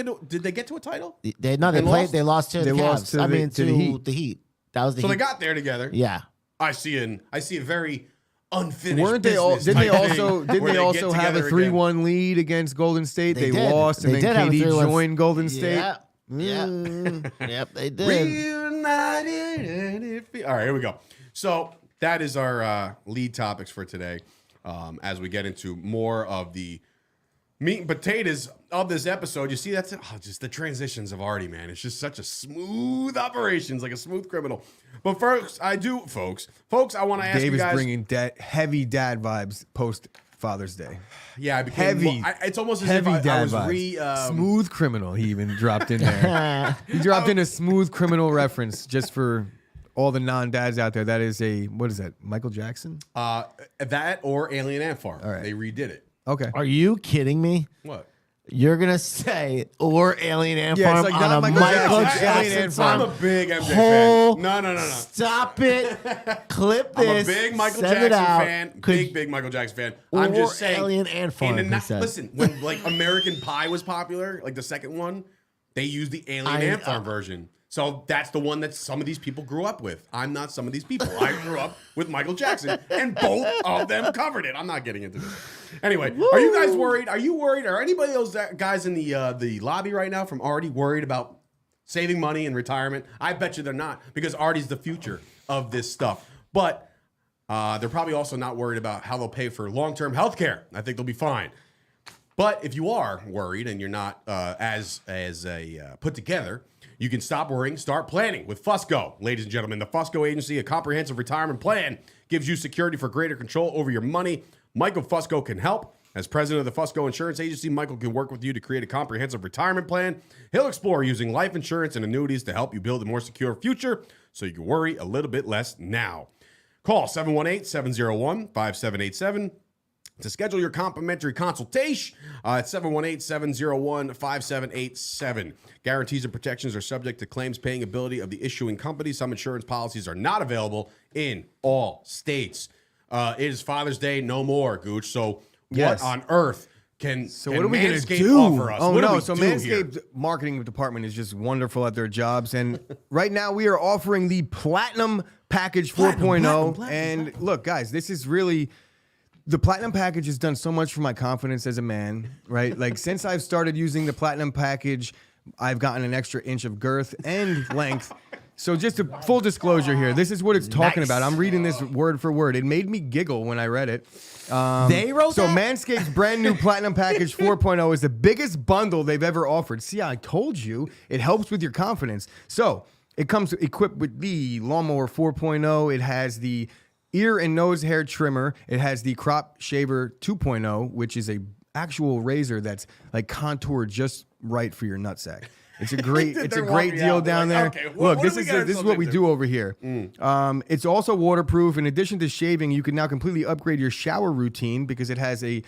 get to a title? They And played. lost? They lost to They the lost Cavs. to I the- mean, to the Heat. That was the So Heat. they got there together. Yeah. I see a very unfinished. Weren't they all? business Didn't they type also? thing Didn't where they get also have a together 3-1 lead against Golden State? They They did. lost, and They then did have a KD 3-1. joined Golden State. Yeah. Yep, they did. Reunited and all right, here we go. So that is our lead topics for today. As we get into more of the meat and potatoes of this episode, you see that's just the transitions of Artie, man. It's just such a smooth operation, it's like a smooth criminal. But folks, I want to ask Dave you is guys. bringing heavy dad vibes post Father's Day. Yeah, I became Heavy, it's almost as heavy if I dad was vibes. Smooth criminal. He even dropped in there. He dropped in a smooth criminal reference just for all the non-dads out there. That is what is that? Michael Jackson? that or Alien Ant Farm. All right. They redid it. Okay. Are you kidding me? What? You're gonna say or Alien Ant Yeah, it's Farm like on not a Michael Michael Jackson, Jackson Alien Ant song? I'm a big MJ Whole- fan. No. Stop it. Clip I'm a this. big Michael send it Jackson out. fan. Could- Big Michael Jackson fan. Or I'm just saying. Alien Ant Farm, he said. Listen, when like American Pie was popular, like the second one, they used the Alien Ant Farm version. So that's the one that some of these people grew up with. I'm not some of these people. I grew up with Michael Jackson, and both of them covered it. I'm not getting into this. Anyway, are you guys worried? Are you worried? Are anybody of those guys in the lobby right now from Artie worried about saving money in retirement? I bet you they're not, because Artie's the future of this stuff. But they're probably also not worried about how they'll pay for long-term health care. I think they'll be fine. But if you are worried and you're not as put together, you can stop worrying, start planning with Fusco. Ladies and gentlemen, the Fusco Agency, a comprehensive retirement plan, gives you security for greater control over your money. Michael Fusco can help. As president of the Fusco Insurance Agency, Michael can work with you to create a comprehensive retirement plan. He'll explore using life insurance and annuities to help you build a more secure future so you can worry a little bit less now. Call 718-701-5787. To schedule your complimentary consultation at 718-701-5787. Guarantees and protections are subject to claims paying ability of the issuing company. Some insurance policies are not available in all states. It is Father's Day no more, Gooch. So Yes. what on earth can What are we going to Manscaped do? offer us? Oh, What do no. we So do Manscaped here? marketing department is just wonderful at their jobs. And right now we are offering the Platinum Package 4.0. Platinum. And look, guys, this is really... The Platinum Package has done so much for my confidence as a man, right? Like, since I've started using the Platinum Package, I've gotten an extra inch of girth and length. So just a full disclosure here, this is what it's talking about. I'm reading this word for word. It made me giggle when I read it. They wrote So that? Manscaped's brand new Platinum Package 4.0 is the biggest bundle they've ever offered. See, I told you, it helps with your confidence. So it comes equipped with the Lawnmower 4.0. It has the ear and nose hair trimmer. It has the Crop Shaver 2.0, which is a actual razor that's like contoured just right for your nutsack. It's a great, They're walking deal out, down like, there. okay, Look, what this do we is get this is ourselves what we into? do over here. It's also waterproof. In addition to shaving, you can now completely upgrade your shower routine because it has a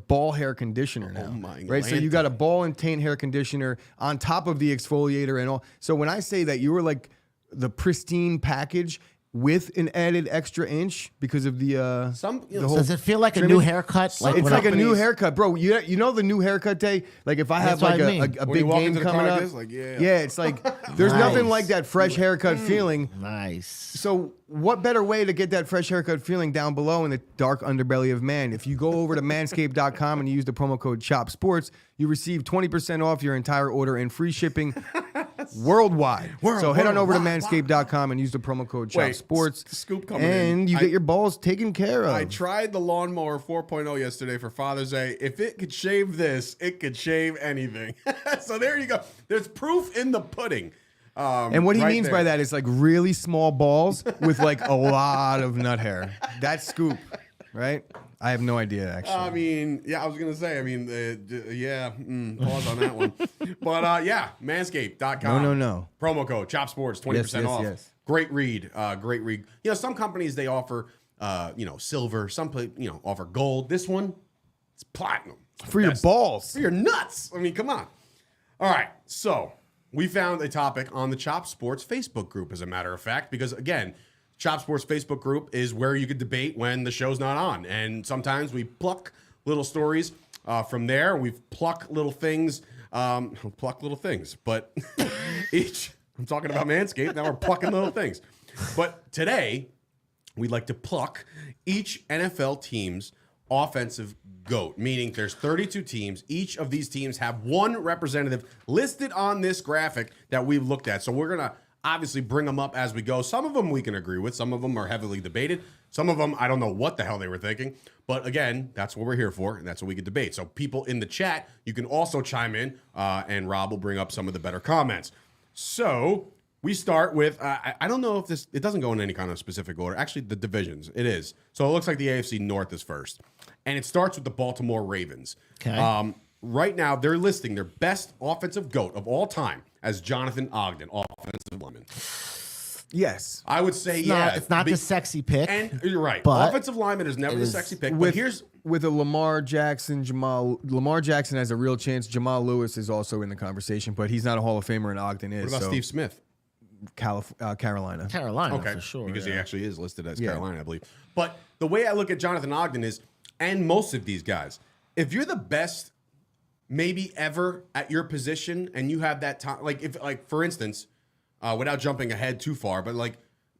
ball hair conditioner now. my right, so you got a ball and taint hair conditioner on top of the exfoliator and all. So when I say that you were like the pristine package with an added extra inch because of the Does it feel like a new haircut? it's when like a new companies- haircut, bro. You know the new haircut day. Like if I have That's like what I mean. a When big you walk game into the coming car up, like this, like, it's like there's nothing Nice. like that fresh haircut feeling. Nice. So what better way to get that fresh haircut feeling down below in the dark underbelly of man? If you go over to manscaped.com and you use the promo code CHOPSPORTS, you receive 20% off your entire order and free shipping worldwide. So head on over to manscaped.com and use the promo code Wait, CHOPSPORTS. scoop coming in. and you get your balls taken care of. I tried the Lawnmower 4.0 yesterday for Father's Day. If it could shave this, it could shave anything. So there you go. There's proof in the pudding. And what he right means there. by that is like really small balls with like a lot of nut hair. That's scoop, right? I have no idea, actually. I mean, yeah, I was going to say, pause on that one. But yeah, manscaped.com. No. Promo code CHOPSPORTS, 20% off. yes. Great read. Great read. You know, some companies, they offer, silver. Some, offer gold. This one, it's platinum. For your Best. balls. For your nuts. I mean, come on. All right. So we found a topic on the Chop Sports Facebook group, as a matter of fact, because again, Chop Sports Facebook group is where you could debate when the show's not on. And sometimes we pluck little stories from there. We've plucked little things. But I'm talking about Manscaped. Now we're plucking little things. But today, we'd like to pluck each NFL team's offensive GOAT, meaning there's 32 teams. Each of these teams have one representative listed on this graphic that we've looked at. So we're going to obviously bring them up as we go. Some of them we can agree with. Some of them are heavily debated. Some of them, I don't know what the hell they were thinking. But again, that's what we're here for, and that's what we can debate. So people in the chat, you can also chime in, and Rob will bring up some of the better comments. So we start with, I don't know if it doesn't go in any kind of specific order. Actually, the divisions, it is. So it looks like the AFC North is first. And it starts with the Baltimore Ravens. Okay. Right now, they're listing their best offensive GOAT of all time as Jonathan Ogden, offensive lineman. Yes. I would say, yeah. It's not the sexy pick. And you're right. but Offensive lineman is never the is- sexy pick. But With here's with a Lamar Jackson has a real chance. Jamal Lewis is also in the conversation, but he's not a Hall of Famer, and Ogden is. what about so Steve Smith? Carolina. Carolina, Okay, for sure. because yeah. he actually is listed as Yeah. Carolina, I believe. But the way I look at Jonathan Ogden is, and most of these guys, if you're the best, maybe ever at your position, and you have that time, for instance, without jumping ahead too far, but like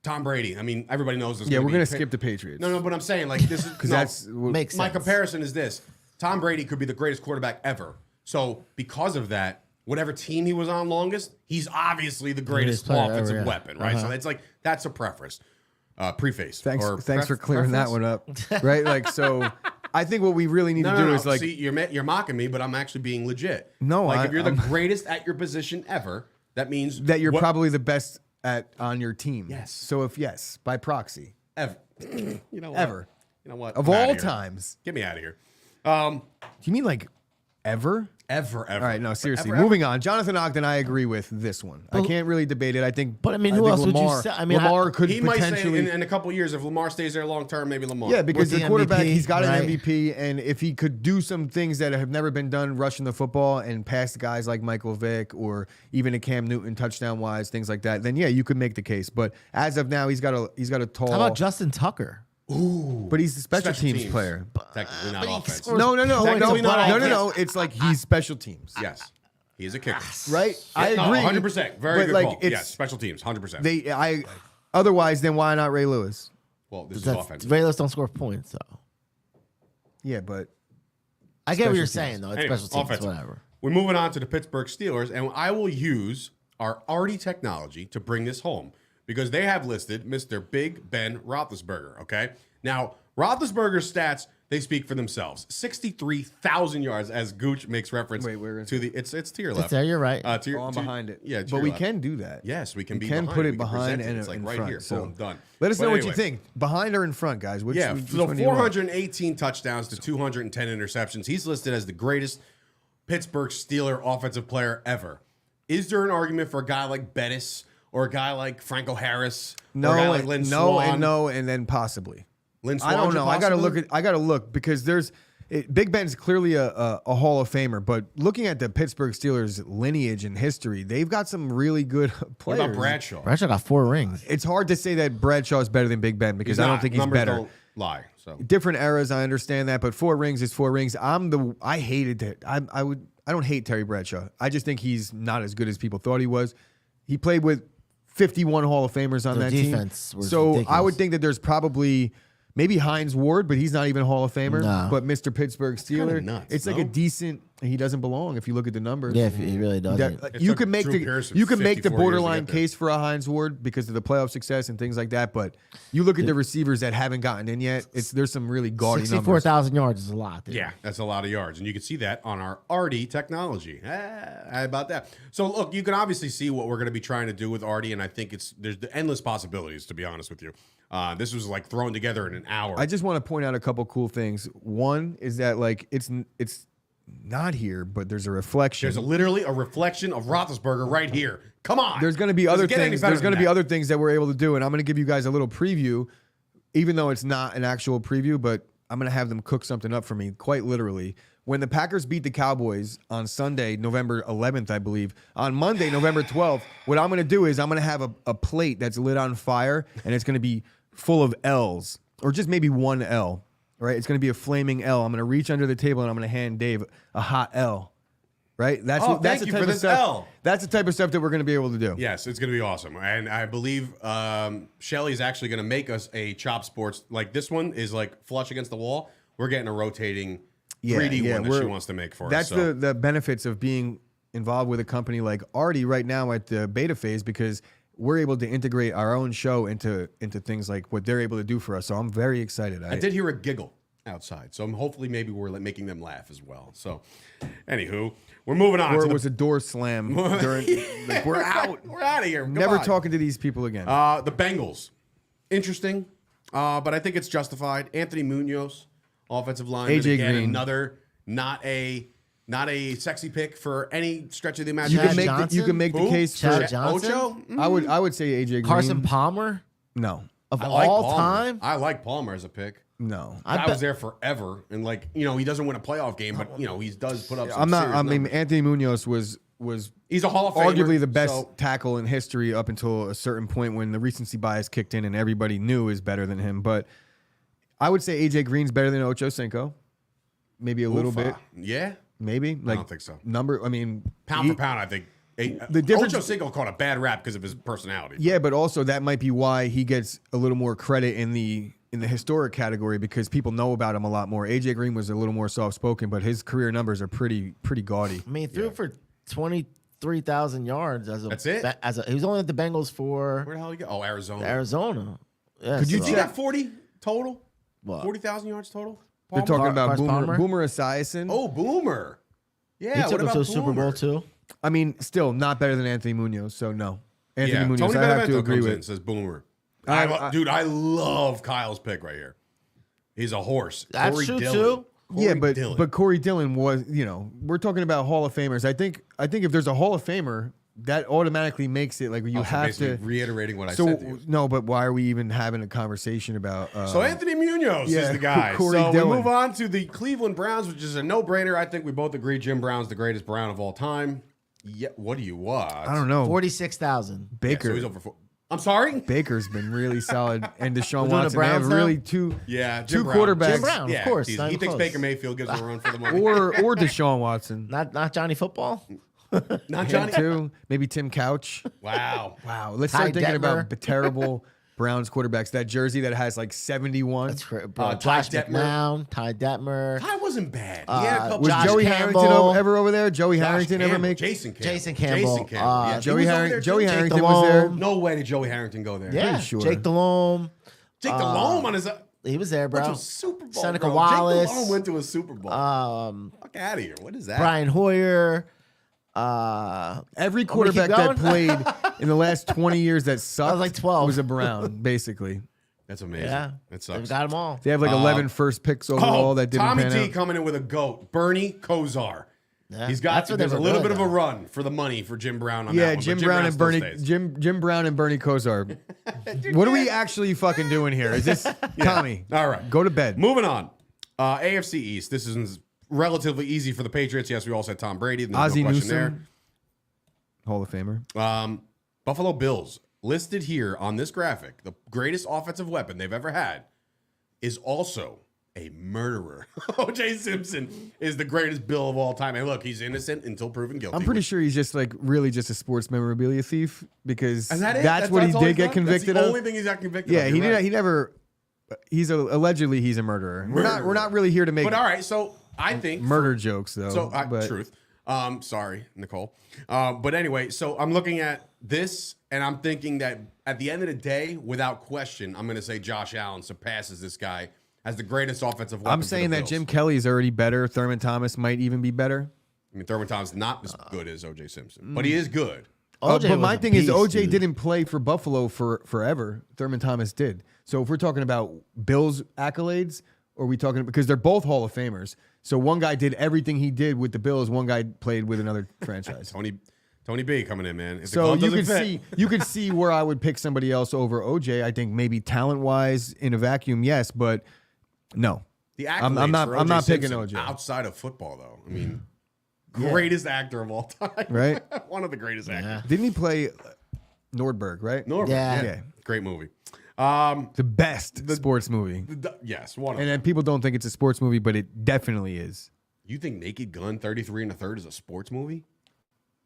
Tom Brady. I mean, everybody knows this. Yeah, we're gonna skip the Patriots. No, but I'm saying like this is because no, that's Makes my sense. comparison is this: Tom Brady could be the greatest quarterback ever. So because of that, whatever team he was on longest, he's obviously the greatest player ever, offensive yeah. weapon, right? So it's like that's a preference. Preface. Thanks for clearing that one up, right? Like, so I think what we really need to do is like, see, you're mocking me, but I'm actually being legit. No, like if you're the I'm- greatest at your position ever, that means that you're what- probably the best on your team. Yes. So if yes, by proxy, ever. You know what? ever You know what? of I'm outta all here. times. Get me out of here. Do you mean like Ever? Ever. All right, no, seriously. Ever. Moving on. Jonathan Ogden, I agree with this one. I can't really debate it. I think. But, I mean, who else would you Lamar, say? I mean, Lamar could He might say potentially. in a couple of years, if Lamar stays there long term, maybe Lamar. Yeah, because With the the quarterback, MVP, he's got an right? MVP, and if he could do some things that have never been done, rushing the football and pass guys like Michael Vick or even a Cam Newton touchdown wise, things like that, then yeah, you could make the case. But as of now, he's got a tall. How about Justin Tucker? But he's a special teams player. Technically not But he offense. scores- No. Technically not offense. No. It's like he's special teams, Yes. He's a kicker. right? I No, agree. 100%. Very But, good like, call. it's- Yes, special teams, 100%. Otherwise, then why not Ray Lewis? Well, this is That's, offense. Rayless don't score points, though. Yeah, but I get what you're Special saying, though. It's Anyway, special teams, offense. whatever. We're moving on to the Pittsburgh Steelers, and I will use our Artie technology to bring this home because they have listed Mr. Big Ben Roethlisberger, okay? Now, Roethlisberger's stats, they speak for themselves. 63,000 yards, as Gooch makes reference Wait, where is to the, it's to your left. It's there, you're right. To your, I'm to- behind it. Yeah, to but your we left. can do that. Yes, we can We be can behind put it. it We can behind present it. and It's like in right front. here. So Boom, done. let us But know what you anyway. think. Behind or in front, guys? Which, Yeah, which so one do you want? 418 touchdowns to 210 interceptions. He's listed as the greatest Pittsburgh Steeler offensive player ever. Is there an argument for a guy like Bettis or a guy like Franco Harris? Or a guy No, like Lynn no, Swann? and no, and then possibly. Lynn I don't Swann, know. possibly? I gotta look because Big Ben's clearly a Hall of Famer, but looking at the Pittsburgh Steelers lineage and history, they've got some really good What players. about Bradshaw? Bradshaw got 4 rings. It's hard to say that Bradshaw is better than Big Ben because I don't think he's Numbers better. Don't lie. So Different eras, I understand that, but 4 rings is 4 rings. I hated it. I don't hate Terry Bradshaw. I just think he's not as good as people thought he was. He played with 51 Hall of Famers on Their that team. defense was So I ridiculous. would think that there's probably maybe Hines Ward, but he's not even a Hall of Famer. No. But Mr. Pittsburgh Steeler, nuts, it's like no? a decent. He doesn't belong if you look at the numbers. Yeah, if he really doesn't. It You took can make Drew the Pearson you can make the 54 years to borderline get there. case for a Hines Ward because of the playoff success and things like that. But you look at the receivers that haven't gotten in yet. There's some really gaudy numbers. 64,000 yards is a lot. Dude. yeah, that's a lot of yards, and you can see that on our Artie technology. How about that? So look, you can obviously see what we're going to be trying to do with Artie, and I think there's endless possibilities. To be honest with you, this was like thrown together in an hour. I just want to point out a couple cool things. One is that like it's not here, but there's a reflection. There's literally a reflection of Roethlisberger right here. Come on. There's going to be Does it other get any things. better There's than going to be that? other things that we're able to do, and I'm going to give you guys a little preview, even though it's not an actual preview. But I'm going to have them cook something up for me, quite literally. When the Packers beat the Cowboys on Sunday, November 11th, I believe, on Monday, November 12th, what I'm going to do is I'm going to have a plate that's lit on fire, and it's going to be full of L's, or just maybe one L. Right? It's going to be a flaming L. I'm going to reach under the table and I'm going to hand Dave a hot L. Right? That's Oh, that's thank the you type for of this stuff. L. That's the type of stuff that we're going to be able to do. Yes, it's going to be awesome. And I believe Shelly's actually going to make us a Chop Sports. Like this one is like flush against the wall. We're getting a rotating 3D one that she wants to make for That's us. So. the benefits of being involved with a company like Artie right now at the beta phase because we're able to integrate our own show into things like what they're able to do for us. So I'm very excited. I did hear a giggle outside. So hopefully maybe we're like, making them laugh as well. So anywho, we're moving on. Or to it was a door slam during. Like, we're out. We're out of here. Never Goodbye. talking to these people again. The Bengals. Interesting. But I think it's justified. Anthony Munoz, offensive lineman. AJ Again, Green. another not a sexy pick for any stretch of the you imagination. can make the Who? case Chad for. Johnson? Ocho? I would say AJ Green. Carson Palmer No. of I like all Palmer. time. I like Palmer as a pick. No. I I bet- was there forever, and he doesn't win a playoff game, but he does put up. Some I'm not. serious I mean, numbers. Anthony Munoz was He's a Hall of Famer. arguably the best so- tackle in history up until a certain point when the recency bias kicked in and everybody knew is better than him. But I would say AJ Green's better than Ocho Cinco, maybe a little bit, Yeah, maybe. Like don't think so. Number. I mean, pound for pound, I think. The difference- Ocho Cinco caught a bad rap because of his personality. Yeah, but also that might be why he gets a little more credit in the historic category because people know about him a lot more. AJ Green was a little more soft spoken, but his career numbers are pretty gaudy. I mean, he threw for 23,000 yards as a. That's it? He was only at the Bengals for Where the hell did he go? Oh, Arizona. Arizona. Yeah, Could you so- He check- got 40 total. What? 40,000 yards total. They're Palmer? talking about Carson Palmer? Boomer Esiason. Oh, Boomer. Yeah, He what took him about to a Super Bowl Boomer? too. I mean, still not better than Anthony Munoz, so no. Anthony Yeah, Munoz, Tony I have Benevento to agree comes in, with. says Boomer. I Dude, I love Kyle's pick right here. He's a horse. That's Corey true Dillon. too. But Corey Dillon was, we're talking about Hall of Famers. I think if there's a Hall of Famer, that automatically makes it like you have to reiterating what I said to you. No, but why are we even having a conversation about? So Anthony Munoz is the guy. Corey So Dillon. we move on to the Cleveland Browns, which is a no-brainer. I think we both agree Jim Brown's the greatest Brown of all time. Yeah, what do you watch? I don't know. 46,000. Baker. Yeah, so he's over I'm sorry? Baker's been really solid, and Deshaun We're doing the Watson. They have Browns now? really two Jim Brown. quarterbacks. Jim Brown, Yeah, of course. he not even thinks close. Baker Mayfield gives him a run for the money. or Deshaun Watson. Not Johnny Football. Not Him Johnny. too. Maybe Tim Couch. Wow. Wow. Let's Ty start thinking about Detmer. the terrible Browns quarterbacks. That jersey that has like 71. That's great, bro. Ty Josh Detmer. McCown, Ty Detmer, Ty wasn't bad. He had a couple Was Josh Joey Campbell. Harrington ever over there? Joey Josh Harrington ever Campbell, make? Jason Campbell. Jason Campbell. Yeah, he Joey was over Harrington. there, Joey too. Harrington was there. Delhomme. No way did Joey Harrington go there. Yeah, Pretty sure. Jake Delhomme. Jake Delhomme on his He was there, bro. went to a Super Bowl. Seneca bro. Wallace. Jake Delhomme went to a Super Bowl. Fuck out of here. What is that? Brian Hoyer. Every Want me to keep quarterback that going? played in the last 20 years that sucked like 12. was a Brown, basically. That's amazing. Yeah, That they've sucks. got them all. They have like 11 first picks overall that didn't Tommy pan T out. coming in with a GOAT. Bernie Kosar. Yeah, He's got that's what they there's a were little good, bit of a though. run for the money for Jim Brown on that Yeah, one. but Jim Brown and still Bernie stays. Jim Brown and Bernie Kosar. What are we actually fucking doing here? Is this Tommy? All right. Go to bed. Moving on. AFC East. This is relatively easy for the Patriots. Yes, we all said Tom Brady. There's Ozzie no question Newsome, Hall of Famer. there. Buffalo Bills listed here on this graphic, the greatest offensive weapon they've ever had is also a murderer. O.J. Simpson is the greatest Bill of all time. And look, he's innocent until proven guilty. I'm pretty sure he's just like really just a sports memorabilia thief because Is that it? that's what he all did he's get done? convicted That's the of. only thing he's got convicted Yeah, of. he You're did. right. He never. Allegedly he's a murderer. We're not really here to make But all right, so I think murder jokes though. So, but truth. Sorry, Nicole. But anyway, so I'm looking at this and I'm thinking that at the end of the day, without question, I'm going to say Josh Allen surpasses this guy as the greatest offensive weapon. I'm for the saying that Bills. Jim Kelly is already better. Thurman Thomas might even be better. I mean, Thurman Thomas not as good as O.J. Simpson, but he is good. OJ But was my a thing is, beast, OJ dude. didn't play for Buffalo for forever. Thurman Thomas did. So if we're talking about Bills accolades, or are we talking because they're both Hall of Famers? So one guy did everything he did with the Bills. One guy played with another franchise. Tony B coming in, man. If the So glove you doesn't can fit- you can see where I would pick somebody else over OJ. I think maybe talent wise in a vacuum, yes, but no. the I'm accolades not- for I'm O.J. not picking Simpson OJ. outside of football, though. I mean, greatest actor of all time. Right? One of the greatest actors. Didn't he play Nordberg? Right? Norbert. Yeah. Yeah. Great movie. The best sports movie. Yes, one of And them. then people don't think it's a sports movie, but it definitely is. You think Naked Gun 33 and a third is a sports movie?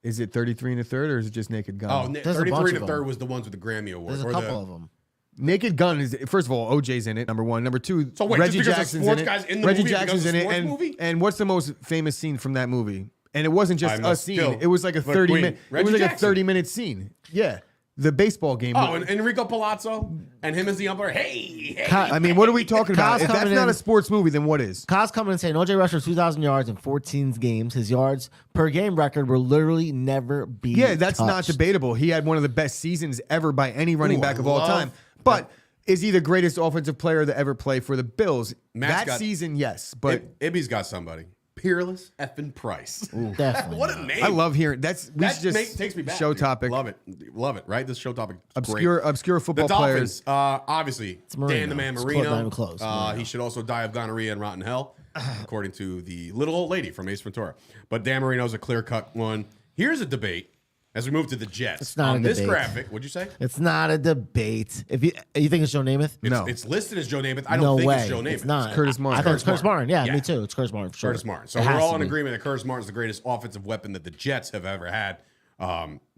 Is it 33 and a third or is it just Naked Gun? Oh, There's a 33 bunch and of a third them. was the ones with the Grammy Award. There's a or couple the, of them. Naked Gun is first of all OJ's in it. Number one. Number two. So wait, Reggie just because a Jackson's sports in it. guy's in the Reggie movie, it becomes Jackson's a in it. sports And movie? and what's the most famous scene from that movie? And it wasn't just I a must scene. kill It was like a the 30 Queen. minute. It Reggie was like Jackson. a 30-minute scene. Yeah, the baseball game. Oh, and Enrico Palazzo and him as the umpire. Hey. I mean, what are we talking about? Kyle's If that's coming not in- a sports movie, then what is? Kyle's coming and saying OJ rushed for 2,000 yards in 14 games. His yards per game record will literally never be Yeah, that's not touched. debatable. He had one of the best seasons ever by any running Ooh, back I of all love time. But is he the greatest offensive player to ever play for the Bills? Matt's That got- season, yes. But Ibby's got somebody. Peerless effing Price. Definitely. What a name. I love hearing that's. We should just takes me back. show dude. topic. Love it. Love it, right? This show topic. is Obscure great. football The players. Dolphins, obviously, Marino. Dan the Man It's Marino. not even close. Marino. He should also die of gonorrhea and rotten hell, according to the little old lady from Ace Ventura. But Dan Marino's a clear-cut one. Here's a debate as we move to the Jets. It's not On a this debate. graphic, what'd you say? It's not a debate. If you think it's Joe Namath, No. It's listed as Joe Namath. I don't no think way. it's Joe Namath. It's not. Curtis Martin. I thought it was Curtis Curtis Martin. Yeah, Yeah. me too. It's Curtis Martin for sure. Curtis Martin. So It we're has all to in be. agreement that Curtis Martin is the greatest offensive weapon that the Jets have ever had.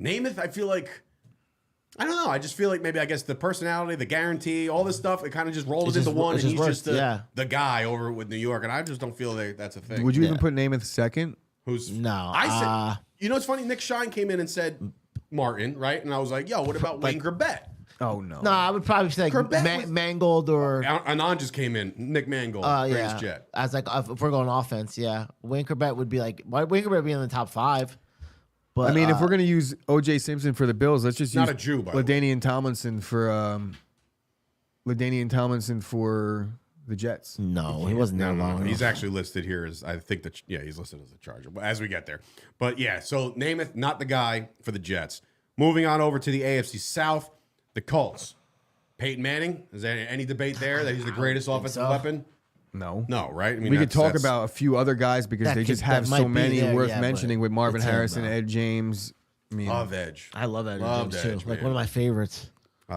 Namath, I feel like, I don't know. I just feel like maybe, I guess, the personality, the guarantee, all this stuff, it kind of just rolled It's into just- one, it's and just he's worse, just yeah. the guy over with New York, and I just don't feel that that's a thing. Would you even Yeah. put Namath second? Who's No, I said, you know, it's funny. Nick Shine came in and said Martin, right? And I was like, yo, what about Wayne Corbett? Oh no. No, I would probably say like Corbett was- Mangold or Anand just came in. Nick Mangold, greatest yeah. Jet. As like if we're going offense, yeah, Wayne Corbett would be like Wayne Corbett would be in the top 5. But I mean, if we're gonna use OJ Simpson for the Bills, let's just Not use a Jew, by the way. LaDainian Tomlinson for the Jets. No, he wasn't that long. He's actually listed here as I think that he's listed as a Charger. But as we get there, but yeah, so Namath not the guy for the Jets. Moving on over to the AFC South, the Colts. Peyton Manning. Is there any debate there that he's the greatest offensive weapon? No. No, right? I mean, We could talk about a few other guys because That they could- just that have might so be many there, worth yeah, mentioning but with Marvin it's him, Harrison, though. Ed James. I mean, Love Edge. I love that. Loved James, too. Edge, Like man. one of my favorites.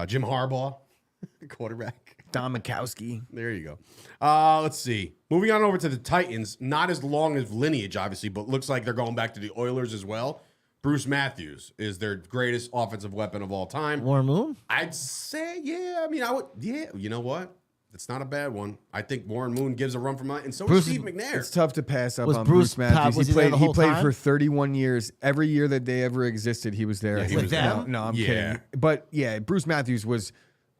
Jim Harbaugh, quarterback. Don Mikowski. There you go. Let's see. Moving on over to the Titans. Not as long as lineage, obviously, but looks like they're going back to the Oilers as well. Bruce Matthews is their greatest offensive weapon of all time. Warren Moon? I'd say, yeah. I mean, I would, yeah. You know what? It's not a bad one. I think Warren Moon gives a run for money, and so Bruce- does Steve McNair. It's tough to pass up Was on Bruce Bruce Matthews. was he there the He whole played time? for 31 years. Every year that they ever existed, he was there. Yeah, he With was them? No, I'm Yeah. kidding. But yeah, Bruce Matthews was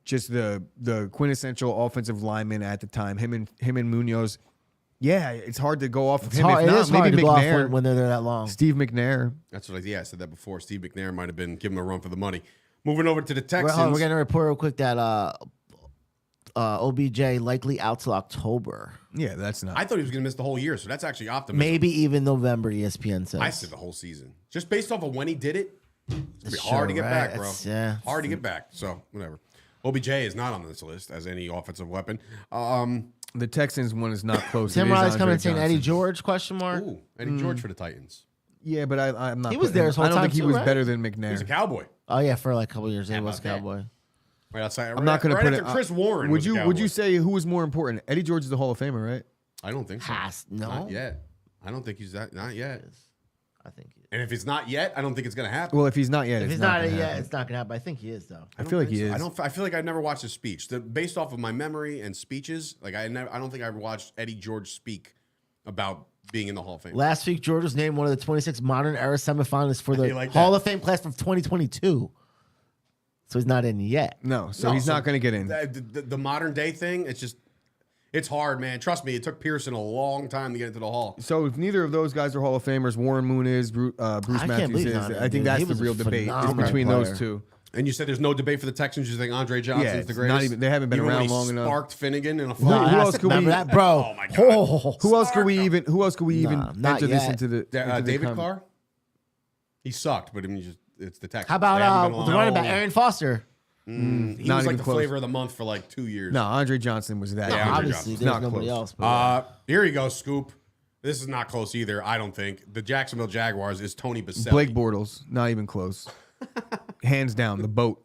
just the quintessential offensive lineman at the time. Him and Munoz. Yeah, it's hard to go off of It's him. hard, If it not, is hard maybe to go off McNair, when they're there that long. Steve McNair. That's what I said that before. Steve McNair might have been giving him a run for the money. Moving over to the We're Texans. going to report real quick that OBJ likely out till October. Yeah, that's not. I thought he was going to miss the whole year, so that's actually optimism. Maybe even November, ESPN says. I said the whole season. Just based off of when he did it, it's going to be Sure, hard to get right. back, bro. It's- yeah. Hard to get back. So, whatever. OBJ is not on this list as any offensive weapon. The Texans one is not close. Tim It is Riley's Andre coming and saying Johnson. Eddie George, question mark? Ooh, Eddie George for the Titans. Yeah, but I'm not. He was putting there him- his whole I don't time think he too, was right? better than He's a McNair. Cowboy. Oh, yeah, for like a couple years. He was about that? Cowboy. Right outside. I'm not going to right put after it. Chris Warren. Would was a you? Cowboy. Would you say who was more important? Eddie George is the Hall of Famer, right? I don't think so. No. Not yet. I don't think he's that. Not yet. I think he is. And if it's not yet, I don't think it's going to happen. Well, if he's not yet, If it's he's not gonna yet, happen. it's not going to happen. I think he is, though. I feel like he think is. so. I feel like I never watched his speech. Based off of my memory and speeches, like I don't think I ever watched Eddie George speak about being in the Hall of Fame. Last week, George was named one of the 26 modern era semifinalists for the You like Hall that? of Fame class of 2022. So he's not in yet. No, so No, he's not going to get in. The modern day thing, it's hard, man. Trust me, it took Pearson a long time to get into the Hall. So if neither of those guys are Hall of Famers, Warren Moon is, Bruce can't Matthews believe is. not, I think dude. that's He the was a real debate. It's phenomenal between player. those two. And you said there's no debate for the Texans. You think Andre Johnson's Yeah, the it's greatest? not even- they haven't been Even when around he long enough. Sparked Finnegan in a Who fly. else could we- remember that, bro? Oh, my God. Oh. Who else could we even? Who else could we even not enter this yet. into the? into the David com- Carr? He sucked, but I mean, it's the Texans. How They haven't about been the along. running back, Aaron Foster? He Not was like even the close. flavor of the month for like 2 years. No, Andre Johnson was that. Yeah, good. Andre Obviously, Johnson. there's Not nobody close. else. But Here you go, Scoop. This is not close either, I don't think. The Jacksonville Jaguars is Tony Baselli. Blake Bortles, not even close. Hands down, the boat.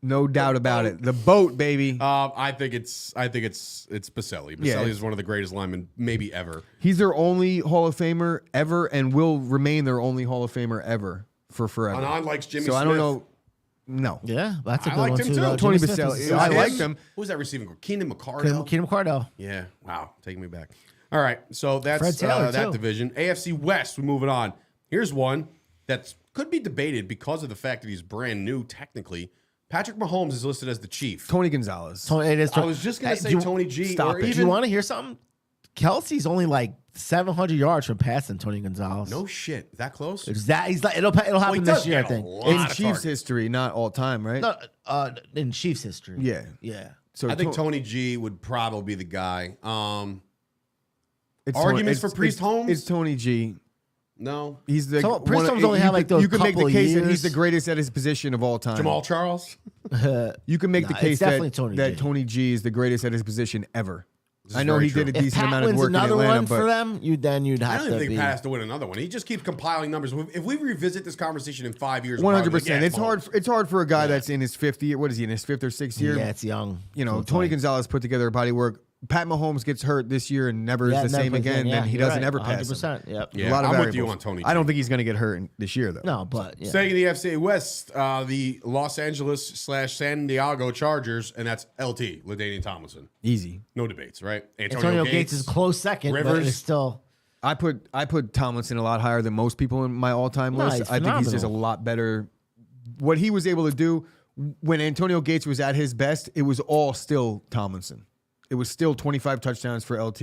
No doubt about it. The boat, baby. I think it's Baselli. Yeah, Baselli it's- is one of the greatest linemen maybe ever. He's their only Hall of Famer ever, and will remain their only Hall of Famer ever for forever. And I likes Jimmy so Smith. I don't know. No, yeah, that's a I good liked one him too. too. though. Tony Jimmy Smith Baselli. is- I Him? liked him. Who's that receiving? Keenan McCardell. Keenan McCardell. Yeah. Wow. Taking me back. All right. So that's Fred Taylor, that too. division. AFC West. We're moving on. Here's one that could be debated because of the fact that he's brand new technically. Patrick Mahomes is listed as the chief. Tony Gonzalez. It is. I was just going to say Tony G. stop or it. Do even you want to hear something? Kelsey's only like 700 yards from passing Tony Gonzalez. No shit. That close? Is that he's like it'll Well, he happen does this year, I get a think. lot In of Chiefs targets. history, not all time, right? No, in Chiefs history. Yeah. yeah. So I think To- Tony G would probably be the guy. it's arguments Tony- for Priest Holmes? It's Tony G. No. He's the So, Priest one of- Holmes only you had, like, could- those You can make the couple case that years. he's the greatest at his position of all time. Jamal Charles? You can make the Nah, case it's definitely that Tony that G. Tony G is the greatest at his position ever. This is I know very he did a true. If decent Pat amount of wins work in another Atlanta, one but for them, you'd I have don't to even be. think Pat has to win another one. He just keeps compiling numbers. If we revisit this conversation in 5 years, 100%. It's Mahomes. hard. It's hard for a guy that's in his 50th year. What is he in his 5th or 6th year? Yeah, it's young. You know, It's Tony fine. Gonzalez put together a body work. Pat Mahomes gets hurt this year and never Yeah, is the never same plays again. Yeah, Then he you're doesn't right. ever pass him. 100%. Yep. Yeah, A lot of I'm variables. with you on Tony. I don't think he's going to get hurt this year though. No, but yeah. Staying in the FC West, the Los Angeles / San Diego Chargers, and that's LT, LaDainian Tomlinson. Easy. No debates, right? Antonio Gates is close second, but Rivers. it's still. I put Tomlinson a lot higher than most people in my all-time No, list. he's I think he's just a phenomenal. lot better. What he was able to do when Antonio Gates was at his best, it was all still Tomlinson. It was still 25 touchdowns for LT,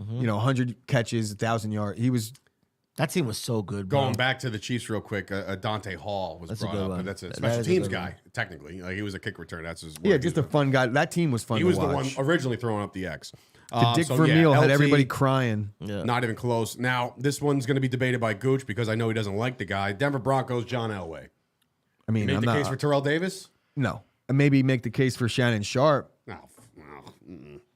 Mm-hmm. you know, 100 catches, 1,000 yards. He was That team was so good, bro. Going back to the Chiefs real quick, Dante Hall was That's a brought good up, one. but that's a That special is a teams good guy, one. technically. Like, he was a kick return. That's his Yeah, work. just a fun guy. That team was fun He to was watch. the one originally throwing up the X. The Dick so, Vermeil had LT, everybody crying. Yeah. Not even close. Now, this one's going to be debated by Gooch because I know he doesn't like the guy. Denver Broncos, John Elway. I mean, Make I'm the not. case for Terrell Davis? No. And maybe make the case for Shannon Sharp. No.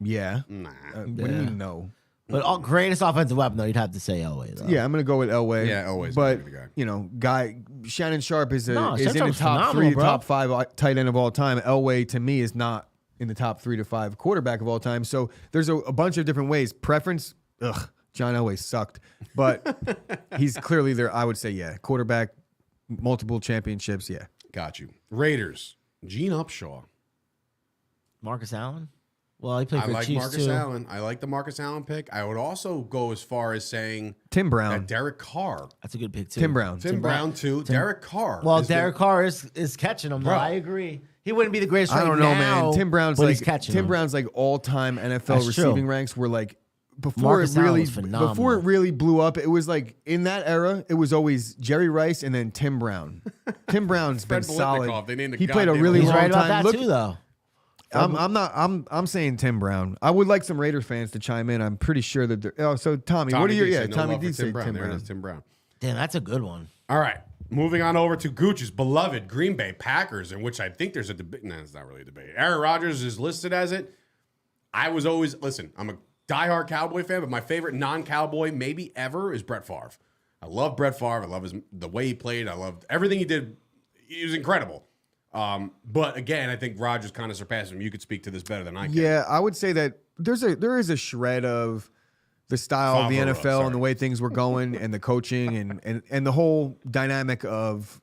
Yeah. Nah. What do you mean no? But greatest offensive weapon, though, you'd have to say Elway, though. Yeah, I'm gonna go with Elway. Yeah, Elway's But gonna be the guy. you know, Shannon Sharp is No, is Shannon in the Sharp's top phenomenal, 3, bro. top 5 tight end of all time. Elway to me is not in the top 3 to 5 quarterback of all time. So there's a bunch of different ways. Preference, John Elway sucked, but he's clearly there. I would say quarterback, multiple championships. Yeah, Got you. Raiders, Gene Upshaw. Marcus Allen? Well, he played I for the like Chiefs, Marcus too. Allen. I like the Marcus Allen pick. I would also go as far as saying Tim that Brown, Derek Carr. That's a good pick, too. Tim Brown. Tim Brown, too. Derek Carr. Well, is the- Derek Carr is catching them, though. Bro. I agree. He wouldn't be the greatest I right don't know, now, man. Tim Brown's but like he's catching Tim them. Brown's like all time NFL That's receiving true. ranks were like before Marcus it Allen really was phenomenal. before it really blew up. It was like in that era, it was always Jerry Rice and then Tim Brown. Tim Brown's been Fred solid. Biletnikoff, they named the He played a goddamn really He's long right about time. that, Look, too, though. I'm saying Tim Brown. I would like some Raiders fans to chime in. I'm pretty sure that they're. So Tommy, what are your? D Yeah, said no Tommy love for did say Tim There it Brown. is, Tim Brown. Damn, that's a good one. All right. Moving on over to Gooch's beloved Green Bay Packers, in which I think there's a debate. No, it's not really a debate. Aaron Rodgers is listed as it. I was always, listen, I'm a diehard Cowboy fan, but my favorite non-Cowboy maybe ever is Brett Favre. I love Brett Favre. I love the way he played. I loved everything he did. He was incredible. But again, I think Rodgers kind of surpassed him. You could speak to this better than I can. Yeah, I would say that there is a shred of the style of the Favreau, NFL sorry. and the way things were going and the coaching and the whole dynamic of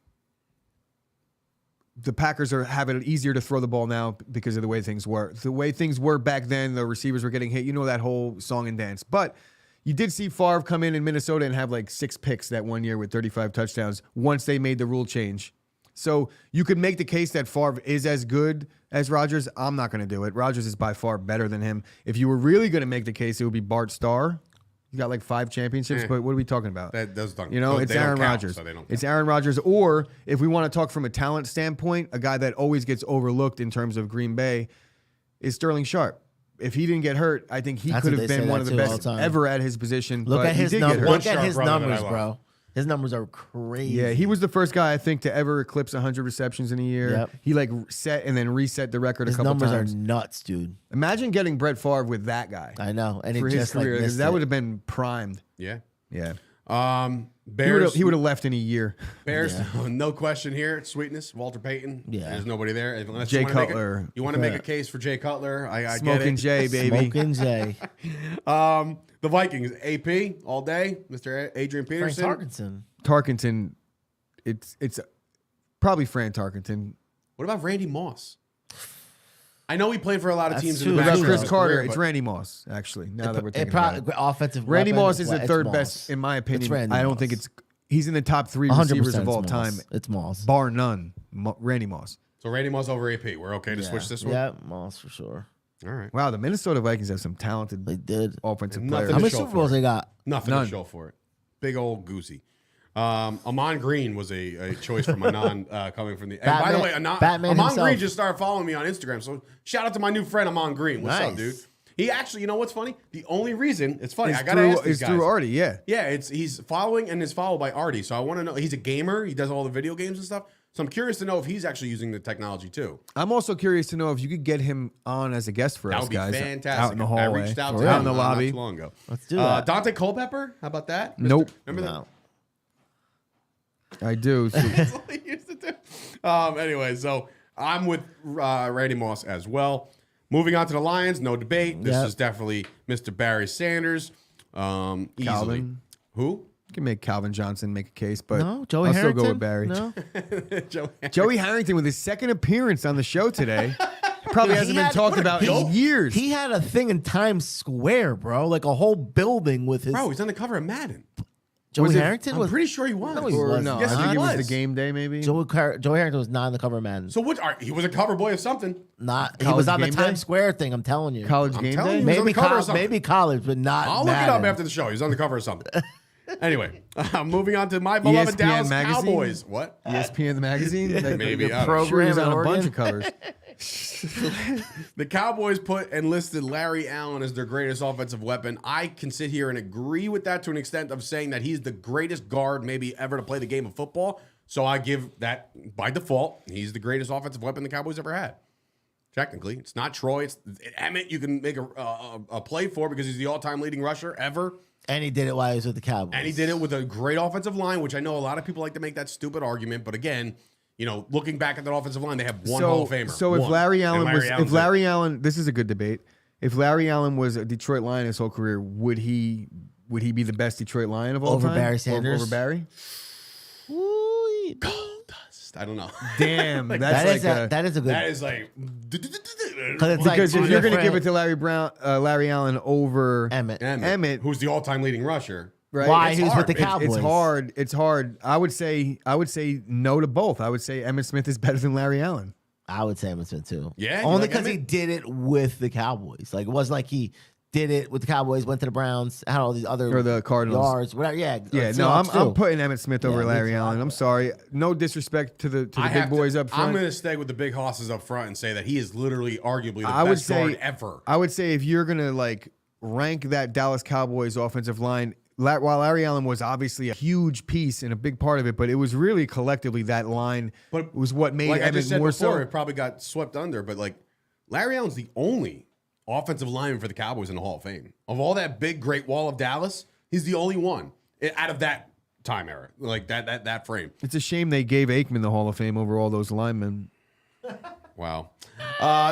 the Packers are having it easier to throw the ball now because of the way things were. The way things were back then, the receivers were getting hit. You know that whole song and dance. But you did see Favre come in Minnesota and have like 6 picks that one year with 35 touchdowns once they made the rule change. So you could make the case that Favre is as good as Rodgers. I'm not going to do it. Rodgers is by far better than him. If you were really going to make the case, it would be Bart Starr. He's got like 5 championships, but what are we talking about? Those don't, You know, it's they don't Aaron count, Rodgers. so they don't It's count. Aaron Rodgers. Or if we want to talk from a talent standpoint, a guy that always gets overlooked in terms of Green Bay is Sterling Sharp. If he didn't get hurt, I think he That's could what have they been say one that of the too all best the time. ever at his position. Look but at he his did get numbers. hurt. Look Sharp at his brother that I numbers, love. bro. His numbers are crazy. Yeah, he was the first guy I think to ever eclipse 100 receptions in a year. Yep. He like set and then reset the record His a couple numbers times. are nuts, dude. Imagine getting Brett Favre with that guy I know. And for he his just like career, because missed that it. would have been primed. Yeah. Yeah, Bears. he would have left in a year. Bears, no question here. Sweetness, Walter Payton. Yeah. There's nobody there. Unless Jay you wanna Cutler. You want to make a case for Jay Cutler? I get Smoking it. Jay, baby. Smoking Jay. The Vikings, AP all day. Mr. Adrian Frank Peterson. Tarkenton. Tarkenton, it's probably Fran Tarkenton. What about Randy Moss? I know he played for a lot of That's teams. true. In the What That's about back true. of Chris his Carter? career, It's but- Randy Moss, actually. Now that we're It thinking about it. offensive Randy weapon, Moss is the it's third Moss. best, in my opinion. Randy I don't Moss. think he's in the top 3 100% receivers of it's all Moss. time, It's Moss. bar none. Randy Moss. So Randy Moss over AP. We're okay to switch this one? Yeah, Moss for sure. All right. Wow, the Minnesota Vikings have some talented They did. offensive Nothing players. How many show Super for Bowls it. they got? Nothing None. to show for it. Big old goosey. Amon Green was a choice from Anon coming from the. And by the way, Batman Amon himself. Green just started following me on Instagram. So shout out to my new friend Amon Green. What's up, Nice. dude? He actually, you know what's funny? The only reason it's funny, I It's gotta ask these it's guys. through Artie, yeah. Yeah, he's following and is followed by Artie. So I want to know. He's a gamer. He does all the video games and stuff. So I'm curious to know if he's actually using the technology too. I'm also curious to know if you could get him on as a guest for That us, would be guys. fantastic. Out in the hallway. I reached out For to real. him Out in the not lobby. too long ago. Let's do that. Dante Culpepper. How about that? Nope. Remember No. I do. So- That's all he used to do. Anyway, so I'm with Randy Moss as well. Moving on to the Lions, no debate. This Yep. is definitely Mr. Barry Sanders. Easily. Calvin. Who? You can make Calvin Johnson make a case, but No, Joey I'll Harrington. still go with Barry. No, Joe. Joey Harrington with his second appearance on the show today. Probably hasn't been talked about in years. He had a thing in Times Square, bro, like a whole building with his. Bro, he's on the cover of Madden. Joey was it- Harrington I'm was pretty sure he was. No, he or wasn't. no, Yes, I think he it was was. the game day, maybe. Joey Harrington was not on the cover of Madden. So he was a cover boy of something. Not he College was on the game day? Times Square thing. I'm telling you. College I'm game telling day. you. He was on maybe the cover of college, something. maybe college, but not. I'll look it Madden. up after the show. He's on the cover of something. Anyway, moving on to my beloved ESPN Dallas magazine? Cowboys. What? ESPN the magazine? Like, Maybe. I don't know. I'm sure he's Program on a in bunch of Oregon. covers. The Cowboys put and listed Larry Allen as their greatest offensive weapon. I can sit here and agree with that to an extent of saying that he's the greatest guard maybe ever to play the game of football. So I give that by default. He's the greatest offensive weapon the Cowboys ever had. Technically, it's not Troy. It's Emmett. You can make a play for because he's the all-time leading rusher ever. And he did it while he was with the Cowboys. And he did it with a great offensive line, which I know a lot of people like to make that stupid argument. But again, looking back at that offensive line, they have one Hall of Famer. So if One. Larry And Allen Allen's this is a good debate. If Larry Allen was a Detroit Lion his whole career, would he be the best Detroit Lion of all Over time? Barry Sanders? Over Barry? Ooh, gold dust. I don't know. Damn, that that's is like that is a good. That is like. It's because like if you're going to different- give it to Larry Allen over Emmett. who's the all-time leading rusher. right? Why It's he was hard. with the Cowboys. It's hard. I would say no to both. I would say Emmitt Smith is better than Larry Allen. I would say Emmitt Smith too. Yeah, you only like because he Emmett? did it with the Cowboys. Like it wasn't like he did it with the Cowboys, went to the Browns, had all these other Or the Cardinals. yards, whatever. Yeah, Yeah, no, Seahawks I'm too. putting Emmitt Smith over Yeah, me Larry too. Allen. I'm sorry. No disrespect to the I big have to- boys up front. I'm going to stay with the big hosses up front and say that he is literally arguably the I would best guard say ever. I would say if you're gonna like rank that Dallas Cowboys offensive line, while Larry Allen was obviously a huge piece and a big part of it, but it was really collectively that line But was what made like I just Emmitt said more before, so. it probably got swept under. But like Larry Allen's the only offensive lineman for the Cowboys in the Hall of Fame. Of all that big, great wall of Dallas, he's the only one out of that time era, like that frame. It's a shame they gave Aikman the Hall of Fame over all those linemen. Wow.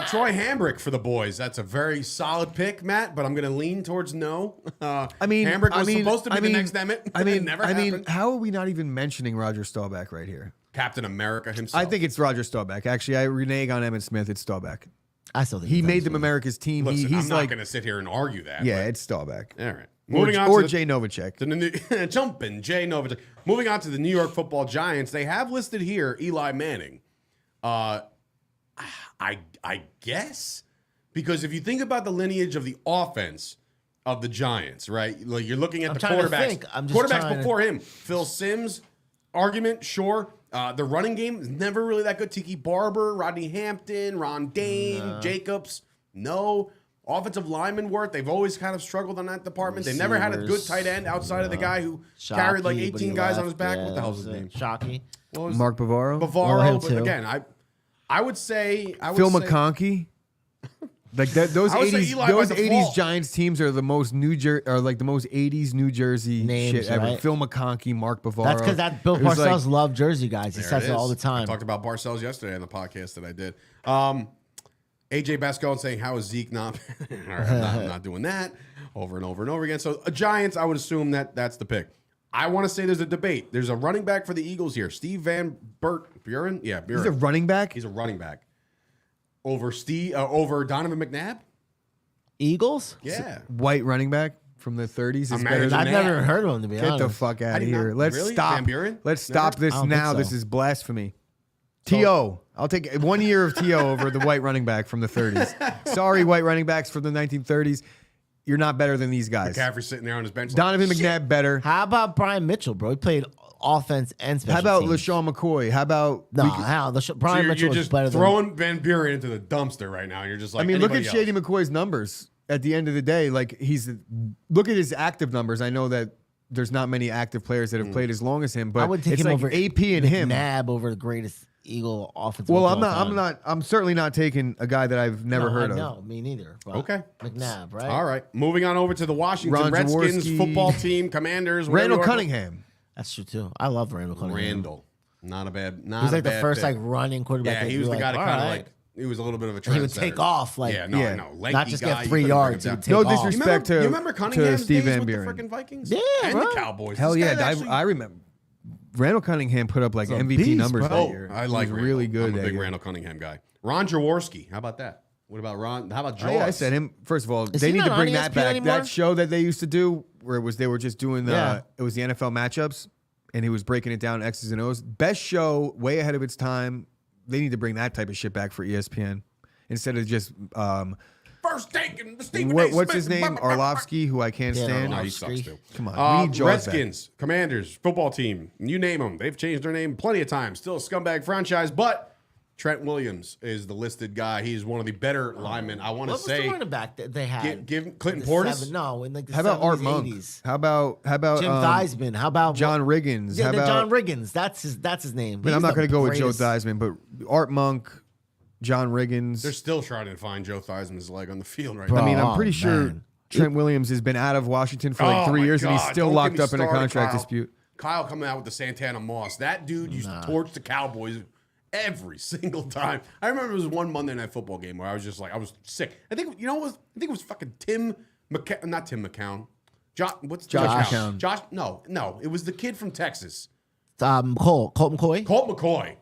Troy Hambrick for the boys. That's a very solid pick, Matt, but I'm going to lean towards no. Hambrick was supposed to be the next Emmett. It never happened. how are we not even mentioning Roger Staubach right here? Captain America himself. I think it's Roger Staubach. Actually, I renege on Emmitt Smith. It's Staubach. I still think He it's made Emmitt them Smith. America's team. Listen, He's I'm not like, going to sit here and argue that. yeah, but- it's Staubach. all right. Or, Moving on or to Jay Novacek. the new, jumping Jay Novacek. Moving on to the New York Football Giants, they have listed here Eli Manning. I guess because if you think about the lineage of the offense of the Giants, right? Like you're looking at I'm the trying to quarterbacks. think. I'm just Quarterbacks trying to- before him, Phil Simms, argument, sure. The running game is never really that good. Tiki Barber, Rodney Hampton, Ron Dane, Jacobs, no. Offensive lineman work, they've always kind of struggled on that department. They never had a good Receivers, tight end outside of the guy who Shockey, carried like but he 18 guys on his left. back. Yeah, What the hell's his that was name? it. Shockey. What was Mark Bavaro. Bavaro, him but too. again, I would say Phil say- McConkey. Like that, those I would say 80s, Eli by those default. 80s Giants teams are the most like the most 80s New Jersey Names, shit ever. right? Phil McConkey, Mark Bavaro. That's because that Bill It was Parcells like- loved Jersey guys. He There says it all is. the time. I talked about Parcells yesterday on the podcast that I did. AJ Bascone saying, how is Zeke not? All right, I'm not doing that over and over and over again. So Giants, I would assume that's the pick. I want to say there's a debate. There's a running back for the Eagles here. Steve Van Buren? Yeah, Buren. He's a running back. He's a running back. Over Donovan McNabb? Eagles? Yeah. White running back from the 30s is I'm better married than I've to that. never heard of him, to be Get honest. the fuck out I of did here. not- Let's really? stop. Van Buren? Let's stop Never? this I don't now. think This so. is blasphemy. T.O. I'll take 1 year of T.O. over the white running back from the 30s. Sorry, white running backs from the 1930s. You're not better than these guys. McCaffrey sitting there on his bench. like, Donovan "Shit." McNabb better. How about Brian Mitchell, bro? He played offense and special How about teams. LaShawn McCoy? How about No, we could- how? So Brian you're Mitchell was just better than throwing Van Buren into the dumpster right now. You're just like, I mean, look at anybody Shady else. McCoy's numbers. At the end of the day, like look at his active numbers. I know that there's not many active players that have played as long as him, but I would take it's him like over AP and him. McNabb over the greatest Eagle offensive. Well, of all time. I'm certainly not taking a guy that I've never heard of. No, me neither. But Okay. McNabb, right? All right. Moving on over to the Washington Ron Redskins Jaworski. football team, Commanders. whatever Randall you are. Cunningham. That's true too. I love Randall Cunningham. Randall. Not a bad. Not He was a like the bad first pick. like running quarterback. Yeah, that he you was were the guy like, that all kind of right. like. He was a little bit of a trendsetter. And he would take off like Yeah, no, Yeah. I know. Lanky Not just guy, get you 3 couldn't bring yards. him He would down. take No off. disrespect You to remember Cunningham's Steve days Van with the Buren. freaking Vikings? Yeah, and bro. the Cowboys. Hell This yeah, guy's actually- I remember. Randall Cunningham put up like He's a MVP beast, numbers bro. that year. I He like was really Randall. good. I'm a that big year. Randall Cunningham guy. Ron Jaworski. How about that? What about Ron? How about Jaws? Oh, yeah, I said him. First of all, Is they he need to not bring on that ESPN back. anymore? That show that they used to do, where they were just doing Yeah. it was the NFL matchups, and he was breaking it down X's and O's. Best show, way ahead of its time. They need to bring that type of shit back for ESPN instead of just First first take and Stephen A. What's Smith his name? Arlovsky, who I can't Yeah, stand. No, he sucks too. Come on, we need Jaws Redskins, Commanders, football team. You name them. They've changed their name plenty of times. Still a scumbag franchise, but Trent Williams is the listed guy. He's one of the better linemen. I want to What was say. the running back that they had? Give Clinton The Portis. No, in like the How about 70s, Art Monk? 80s. How about Jim Theismann? How about John Riggins? Yeah, How the about, John Riggins. That's his name. But I'm not going to go with Joe Theismann, but Art Monk, John Riggins. They're still trying to find Joe Theismann's leg on the field right Bro. now. I mean, I'm Oh, pretty sure man. Trent Williams has been out of Washington for like 3 my years, and he's God, still don't locked get me up in a started, contract Kyle. dispute. Kyle coming out with the Santana Moss. That dude used to torch the Cowboys every single time. I remember it was one Monday Night Football game where I was just like, I was sick. I think I think it was fucking not Tim McCown. Josh McCown. McCown. No, it was the kid from Texas. Colt McCoy. Colt McCoy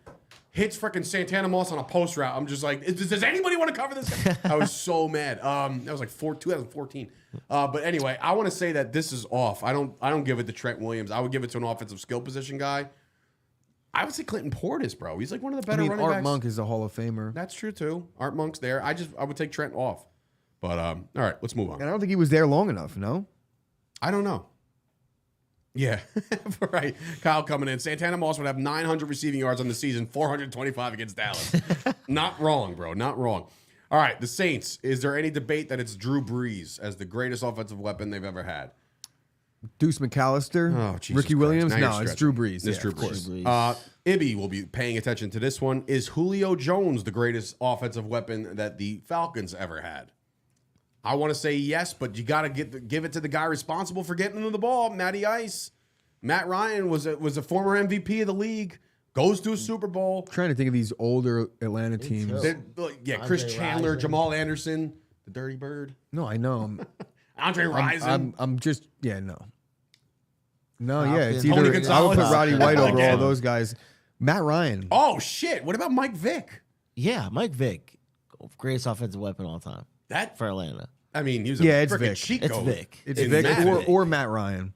hits freaking Santana Moss on a post route. I'm just like, does anybody want to cover this guy? I was so mad. That was like 2014. But anyway, I want to say that this is off. I don't give it to Trent Williams. I would give it to an offensive skill position guy. I would say Clinton Portis, bro. He's like one of the better running Art backs. Monk is a Hall of Famer. That's true too. Art Monk's there. I would take Trent off. But all right, let's move on. And I don't think he was there long enough, no? I don't know. Yeah, right. Kyle coming in. Santana Moss would have 900 receiving yards on the season, 425 against Dallas. Not wrong, bro. Not wrong. All right, the Saints. Is there any debate that it's Drew Brees as the greatest offensive weapon they've ever had? Deuce McAllister, Oh, Jesus Ricky Christ. Williams. Now you're No, it's stretching. Drew Brees. It's Yeah, Drew of course. Brees. Ibby will be paying attention to this one. Is Julio Jones the greatest offensive weapon that the Falcons ever had? I want to say yes, but you got to give it to the guy responsible for getting into the ball, Matty Ice. Matt Ryan was a former MVP of the league. Goes to a Super Bowl. Trying to think of these older Atlanta teams. Chris Andre Chandler, Rison. Jamal Anderson, the Dirty Bird. No, I know. Andre Rison. I'm just no. No, Falcons. yeah, it's Tony either I would Gonzalez. put Roddy White over all Again. those guys. Matt Ryan. Oh shit! What about Mike Vick? Yeah, Mike Vick, greatest offensive weapon of all time That for Atlanta. I mean, he was Yeah, a it's freaking Vick. cheat It's code. Vick. It's in Vic Madden. or Matt Ryan.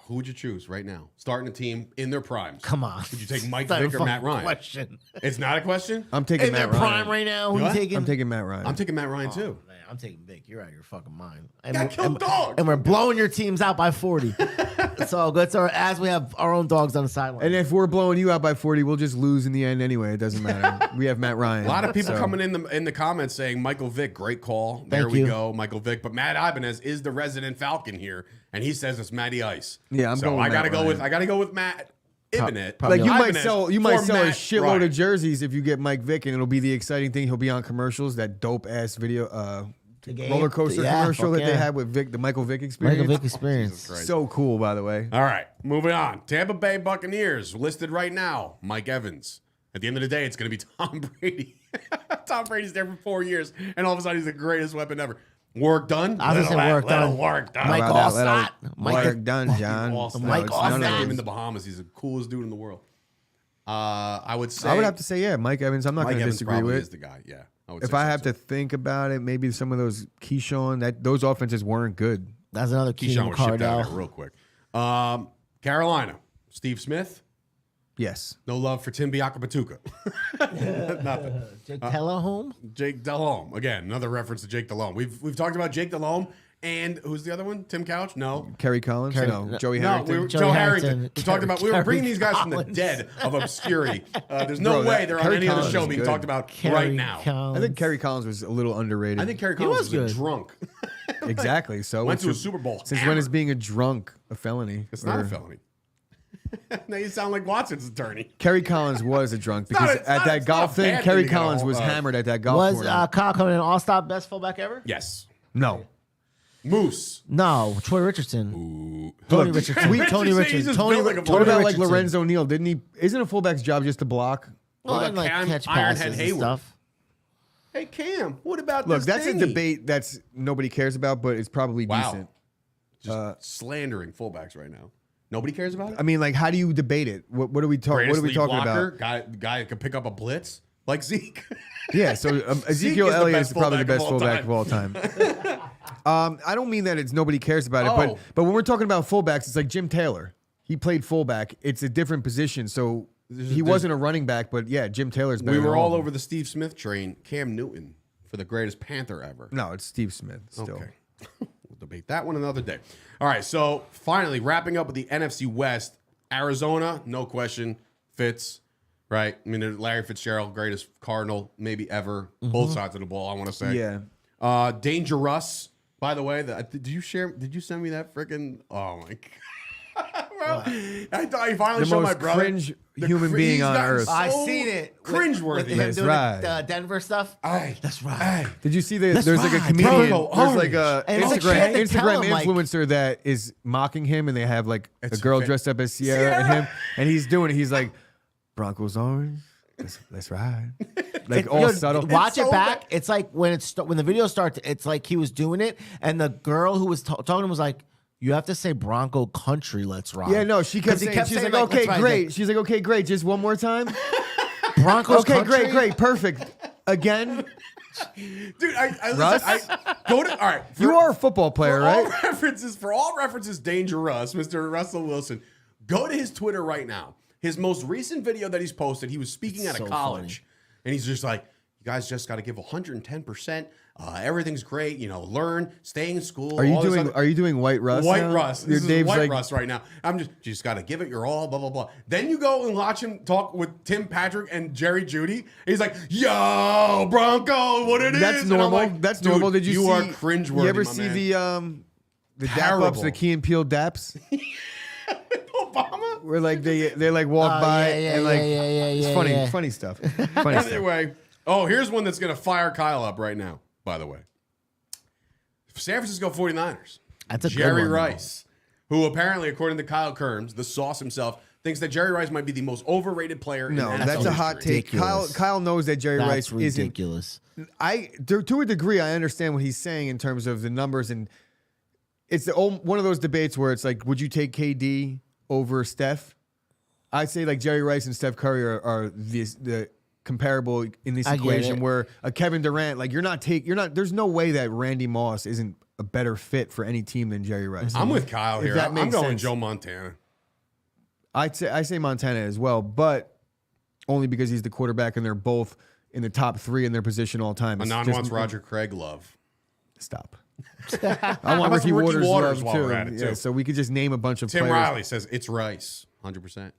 Who would you choose right now? Starting a team in their primes. Come on. Would you take Mike It's not a Vick or fucking Matt Ryan? Question. It's not a question. I'm taking In their Matt Ryan. prime right now, who What? you taking? I'm taking Matt Ryan. I'm taking Matt Ryan too. Man, I'm taking Vic. You're out of your fucking mind. Got killed dogs. And we're blowing your teams out by 40. It's all good. So as we have our own dogs on the sideline. And if we're blowing you out by 40, we'll just lose in the end anyway. It doesn't matter. We have Matt Ryan. A lot of people so. coming in the comments saying Michael Vick, great call. There Thank we you. go, Michael Vick. But Matt Ibanez is the resident Falcon here, and he says it's Matty Ice. Yeah, I'm so going with I gotta Matt go Ryan. with I gotta go with Matt Ibanez. Like you might Ibanez sell for a Matt shitload Ryan. of jerseys if you get Mike Vick, and it'll be the exciting thing. He'll be on commercials. That dope ass video, The game? roller coaster Yeah, commercial fuck that they yeah. had with Vic, the Michael Vick experience. Michael Vick experience. Christ. So cool, by the way. All right, moving on. Tampa Bay Buccaneers listed right now. Mike Evans. At the end of the day, it's going to be Tom Brady. Tom Brady's there for 4 years, and all of a sudden he's the greatest weapon ever. Work done. I was gonna say work done. Work done. Mike How about that? Allstott. Let Mike work done, John. Allstott. No, Mike it's Allstott. none of Him those. in the Bahamas. He's the coolest dude in the world. I would say. I would have to say, yeah, Mike Evans. I'm not Mike going to Evans disagree probably with. is the guy. Yeah. If I have to think about it, maybe some of those Keyshawn, those offenses weren't good. That's another Keyshawn Keenan was shipped out Cardell. here real quick. Carolina. Steve Smith. Yes. No love for Tim Biakabatuka. Nothing. Jake Telehome? Jake Delhomme. Again, another reference to Jake Delhomme. We've talked about Jake Delhomme and who's the other one? Tim Couch? No. Kerry Collins? No. Joey No, Harrington? Joe Harrington. Harrington. We talked about. We were Kerry bringing these guys from the Collins. dead of obscurity. There's no Bro, way that- they're on Kerry any other Collins show is being good. talked about Kerry right now. Collins. I think Kerry Collins was a little underrated. I think Kerry Collins was was a good. drunk. Exactly. So Went it's to a Super Bowl. Since when is being a drunk a felony? It's not Or- a felony. Now you sound like Watson's attorney. Kerry Collins was a drunk not because a- it's at not- that it's not golf a thing, bad Kerry thing to get Collins all- was hammered at that golf Was tournament. Kyle coming in all-star best fullback ever? Yes. No. Moose. No, Troy Richardson. Tony Richardson. Richardson, Tony he's Richardson. just Tony, built like a What Tony about like Richardson. Lorenzo Neal? Didn't he? Isn't a fullback's job just to block? Well, What and about like Cam catch Ironhead passes and Hayward? stuff. Hey Cam, what about Look, this? that's a thingy? debate that's nobody cares about, but it's probably Wow. decent. Just slandering fullbacks right now. Nobody cares about it. I mean, like, how do you debate it? What are we talking? What Greatest are we lead talking blocker, about? Guy that can pick up a blitz like Zeke. Yeah, so Zeke Ezekiel is the Elliott best is probably the best fullback fullback of all time. I don't mean that it's nobody cares about it, Oh. but when we're talking about fullbacks, it's like Jim Taylor. He played fullback. It's a different position, so he wasn't a running back, but yeah, Jim Taylor's better. We were than all of them. over the Steve Smith train. Cam Newton for the greatest Panther ever? No, it's Steve Smith still. Okay. We'll debate that one another day. All right, so finally, wrapping up with the NFC West, Arizona, no question, Fitz, right? I mean, Larry Fitzgerald, greatest Cardinal maybe ever, both sides of the ball, I want to say. Yeah. Dangerous, by the way. Did you send me that freaking, oh my God. Bro, I thought he finally The showed most my brother. cringe human being he's on gotten earth. so I seen it. Cringeworthy. With him That's doing right. the Denver stuff. Aye. That's right. Aye. Did you see That's there's like a right. comedian, Bro, there's like a And it's like Instagram, shit to tell Instagram him, like- influencer that is mocking him, and they have like It's a girl fa- dressed up as Sierra and him, and he's doing it. He's like, Broncos orange. Let's ride. Like all Yo, subtle. Watch so it back. It's like when the video starts. It's like he was doing it, and the girl who was talking to him was like, "You have to say Bronco Country. Let's ride." Yeah, no, she kept 'Cause he saying, she's saying, like, okay, "Let's ride." great. She's like, okay, great. Just one more time. Broncos. Okay, Country? great, perfect. Again, Dude, Russ? I go to, all right. you are a football player, right? For all references, Dangerous, Mr. Russell Wilson, go to his Twitter right now. His most recent video that he's posted, he was speaking at a so college, and he's just like, "You guys just got to give 110%. Everything's great. You know, learn, stay in school." Are you all this doing? other- Are you doing White Russ? White now? Russ. Your This is Dave's White like, Russ right now. You just got to give it your all, blah, blah, blah. Then you go and watch him talk with Tim Patrick and Jerry Judy. He's like, yo, Bronco, what it is? That's And I'm normal. like, That's dude, normal. Did you see? are cringeworthy, You ever my see man. the dap Terrible. ups, the Key and Peele daps, Obama? where like they like walk Oh, by yeah, and like yeah, it's funny, funny stuff. Funny stuff. Anyway, here's one that's going to fire Kyle up right now, by the way. San Francisco 49ers. That's a good Jerry one, though. Rice, who apparently, according to Kyle Kerms, the sauce himself, thinks that Jerry Rice might be the most overrated player No, in NFL that's a hot history. take. Ridiculous. Kyle knows that Jerry That's Rice isn't. ridiculous. To a degree, I understand what he's saying in terms of the numbers, and it's one of those debates where it's like, would you take KD over Steph? I'd say like Jerry Rice and Steph Curry are the comparable in this I get equation. it. Where a Kevin Durant, like you're not. There's no way that Randy Moss isn't a better fit for any team than Jerry Rice. I'm with Kyle If here. that I'm makes going sense. Joe Montana. I say Montana as well, but only because he's the quarterback and they're both in the top 3 in their position all time. It's Anon just- wants Roger Craig love. Stop. I want about Ricky some Ricky Waters, Waters love while too. we're at it, Yeah, too? so we could just name a bunch of Tim players. Riley says it's Rice, 100%.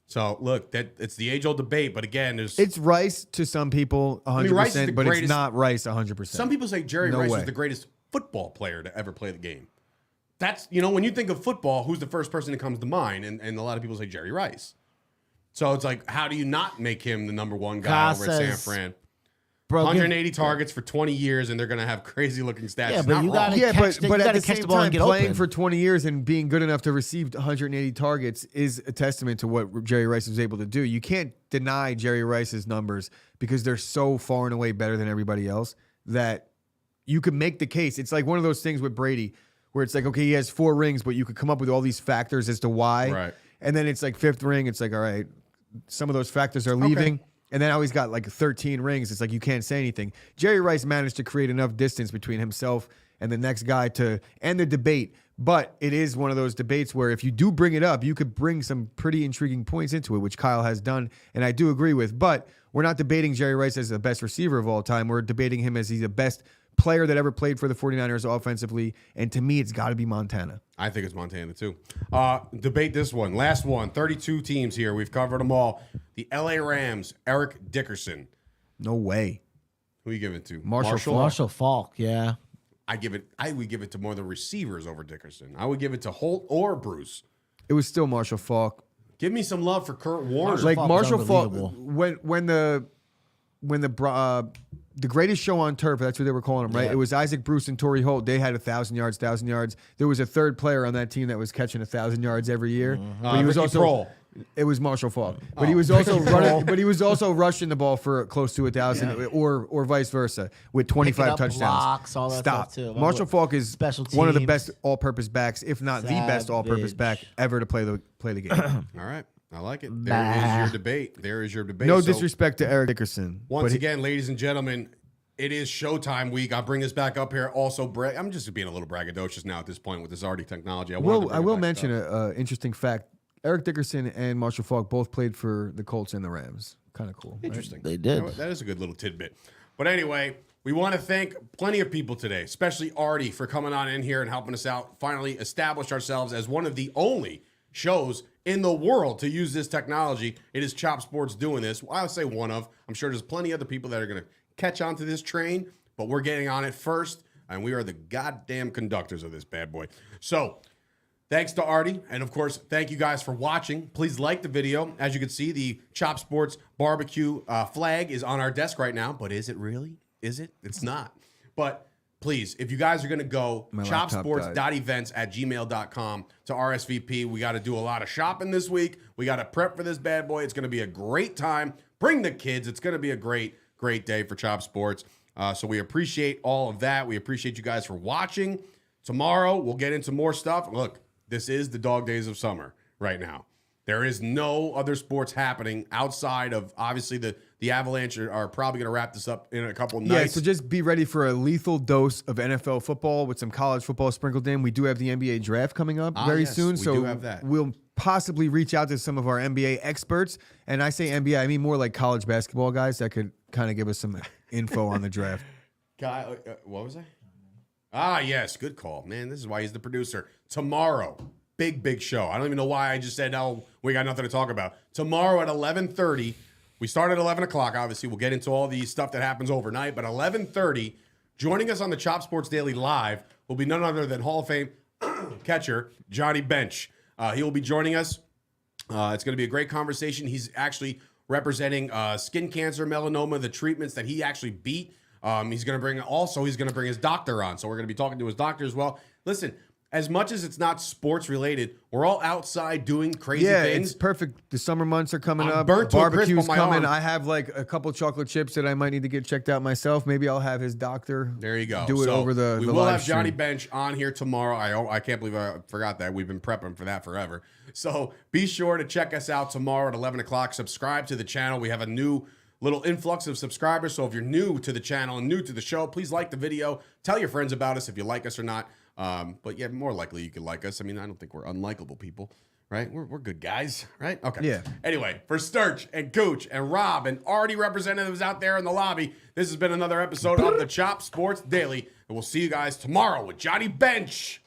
So look, it's the age-old debate, but again, there's It's Rice to some people, 100%, mean, Rice is the but it's greatest- not Rice 100%. some people say Jerry No Rice way. was the greatest football player to ever play the game. That's, when you think of football, who's the first person that comes to mind? And a lot of people say Jerry Rice. So it's like, how do you not make him the number one guy Kyle over at San says- Fran? Bro, 180 targets for 20 years, and they're going to have crazy-looking stats. Yeah, It's but not you wrong. gotta- Yeah, catch the- but you at gotta the catch same the ball and time, get playing open. for 20 years and being good enough to receive 180 targets is a testament to what Jerry Rice was able to do. You can't deny Jerry Rice's numbers because they're so far and away better than everybody else that you could make the case. It's like one of those things with Brady where it's like, okay, he has 4 rings, but you could come up with all these factors as to why. Right. And then it's like 5th ring. It's like, all right, some of those factors are leaving. And then now he's got like 13 rings. It's like you can't say anything. Jerry Rice managed to create enough distance between himself and the next guy to end the debate. But it is one of those debates where if you do bring it up, you could bring some pretty intriguing points into it, which Kyle has done. And I do agree with. But we're not debating Jerry Rice as the best receiver of all time. We're debating him as he's the best player that ever played for the 49ers offensively. And to me, it's got to be Montana. I think it's Montana, too. Debate this one. Last one. 32 teams here. We've covered them all. The L.A. Rams, Eric Dickerson. No way. Who you give it to? Marshall Falk, yeah. I would give it to more of the receivers over Dickerson. I would give it to Holt or Bruce. It was still Marshall Falk. Give me some love for Kurt Warner. Like Falk was Marshall Falk, unbelievable. when the greatest show on turf, that's what they were calling him, right? Yeah. It was Isaac Bruce and Torrey Holt. They had 1,000 yards. There was a third player on that team that was catching 1,000 yards every year. But he was Ricky also Prohl. It was Marshall Falk, but he was also running. But he was also rushing the ball for close to 1,000, or vice versa, with 25 Picking up touchdowns. blocks, all that Stop. stuff, too. Marshall Falk is Special one of the teams. best all-purpose backs, if not the best all-purpose back Savage. ever to play the game. All right. I like it. There is your debate. There is your debate. No So, disrespect to Eric Dickerson. Once but he- again, ladies and gentlemen, it is Showtime week. I'll bring this back up here. Also, I'm just being a little braggadocious now at this point with this already technology. I will mention an interesting fact. Eric Dickerson and Marshall Falk both played for the Colts and the Rams. Kind of cool. Right? Interesting. They did. That is a good little tidbit. But anyway, We want to thank plenty of people today, especially Artie, for coming on in here and helping us out. Finally establish ourselves as one of the only shows in the world to use this technology. It is Chop Sports doing this. Well, I'll say one of. I'm sure there's plenty of other people that are going to catch on to this train, but we're getting on it first, and we are the goddamn conductors of this bad boy. So thanks to Artie, and of course, thank you guys for watching. Please like the video. As you can see, the Chop Sports barbecue flag is on our desk right now, but is it really? Is it? It's not. But please, if you guys are going to go, chopsports.events@gmail.com to RSVP. We got to do a lot of shopping this week. We got to prep for this bad boy. It's going to be a great time. Bring the kids. It's going to be a great day for Chop Sports. So we appreciate all of that. We appreciate you guys for watching. Tomorrow, we'll get into more stuff. Look, this is the dog days of summer right now. There is no other sports happening outside of, obviously, the Avalanche are probably going to wrap this up in a couple of nights. Yeah, so just be ready for a lethal dose of NFL football with some college football sprinkled in. We do have the NBA draft coming up very soon. We so do have that. We'll possibly reach out to some of our NBA experts. And I say NBA, I mean more like college basketball guys that could kind of give us some info on the draft. Guy, what was I? Yes, good call. Man, this is why he's the producer. Tomorrow, big show. I don't even know why I just said, oh, we got nothing to talk about. Tomorrow at 11:30, we start at 11 o'clock, obviously. We'll get into all the stuff that happens overnight. But 11:30, joining us on the Chop Sports Daily Live will be none other than Hall of Fame catcher Johnny Bench. He will be joining us. It's going to be a great conversation. He's actually representing skin cancer, melanoma, the treatments that he actually beat. He's going to bring his doctor on. So we're going to be talking to his doctor as well. Listen, as much as it's not sports related, we're all outside doing crazy things. Yeah, it's perfect. The summer months are coming up. Burnt to a crisp Barbecue's on my coming. arm. I have like a couple chocolate chips that I might need to get checked out myself. Maybe I'll have his doctor. There you go. Do it over the We the will live have Johnny stream. Bench on here tomorrow. I can't believe I forgot that. We've been prepping for that forever. So be sure to check us out tomorrow at 11 o'clock. Subscribe to the channel. We have a new little influx of subscribers. So if you're new to the channel and new to the show, please like the video. Tell your friends about us if you like us or not. But yeah, more likely you could like us. I mean, I don't think we're unlikable people, right? We're good guys, right? Okay. Yeah. Anyway, for Sturch and Gooch and Rob and Artie representatives out there in the lobby, this has been another episode of the Chop Sports Daily. And we'll see you guys tomorrow with Johnny Bench.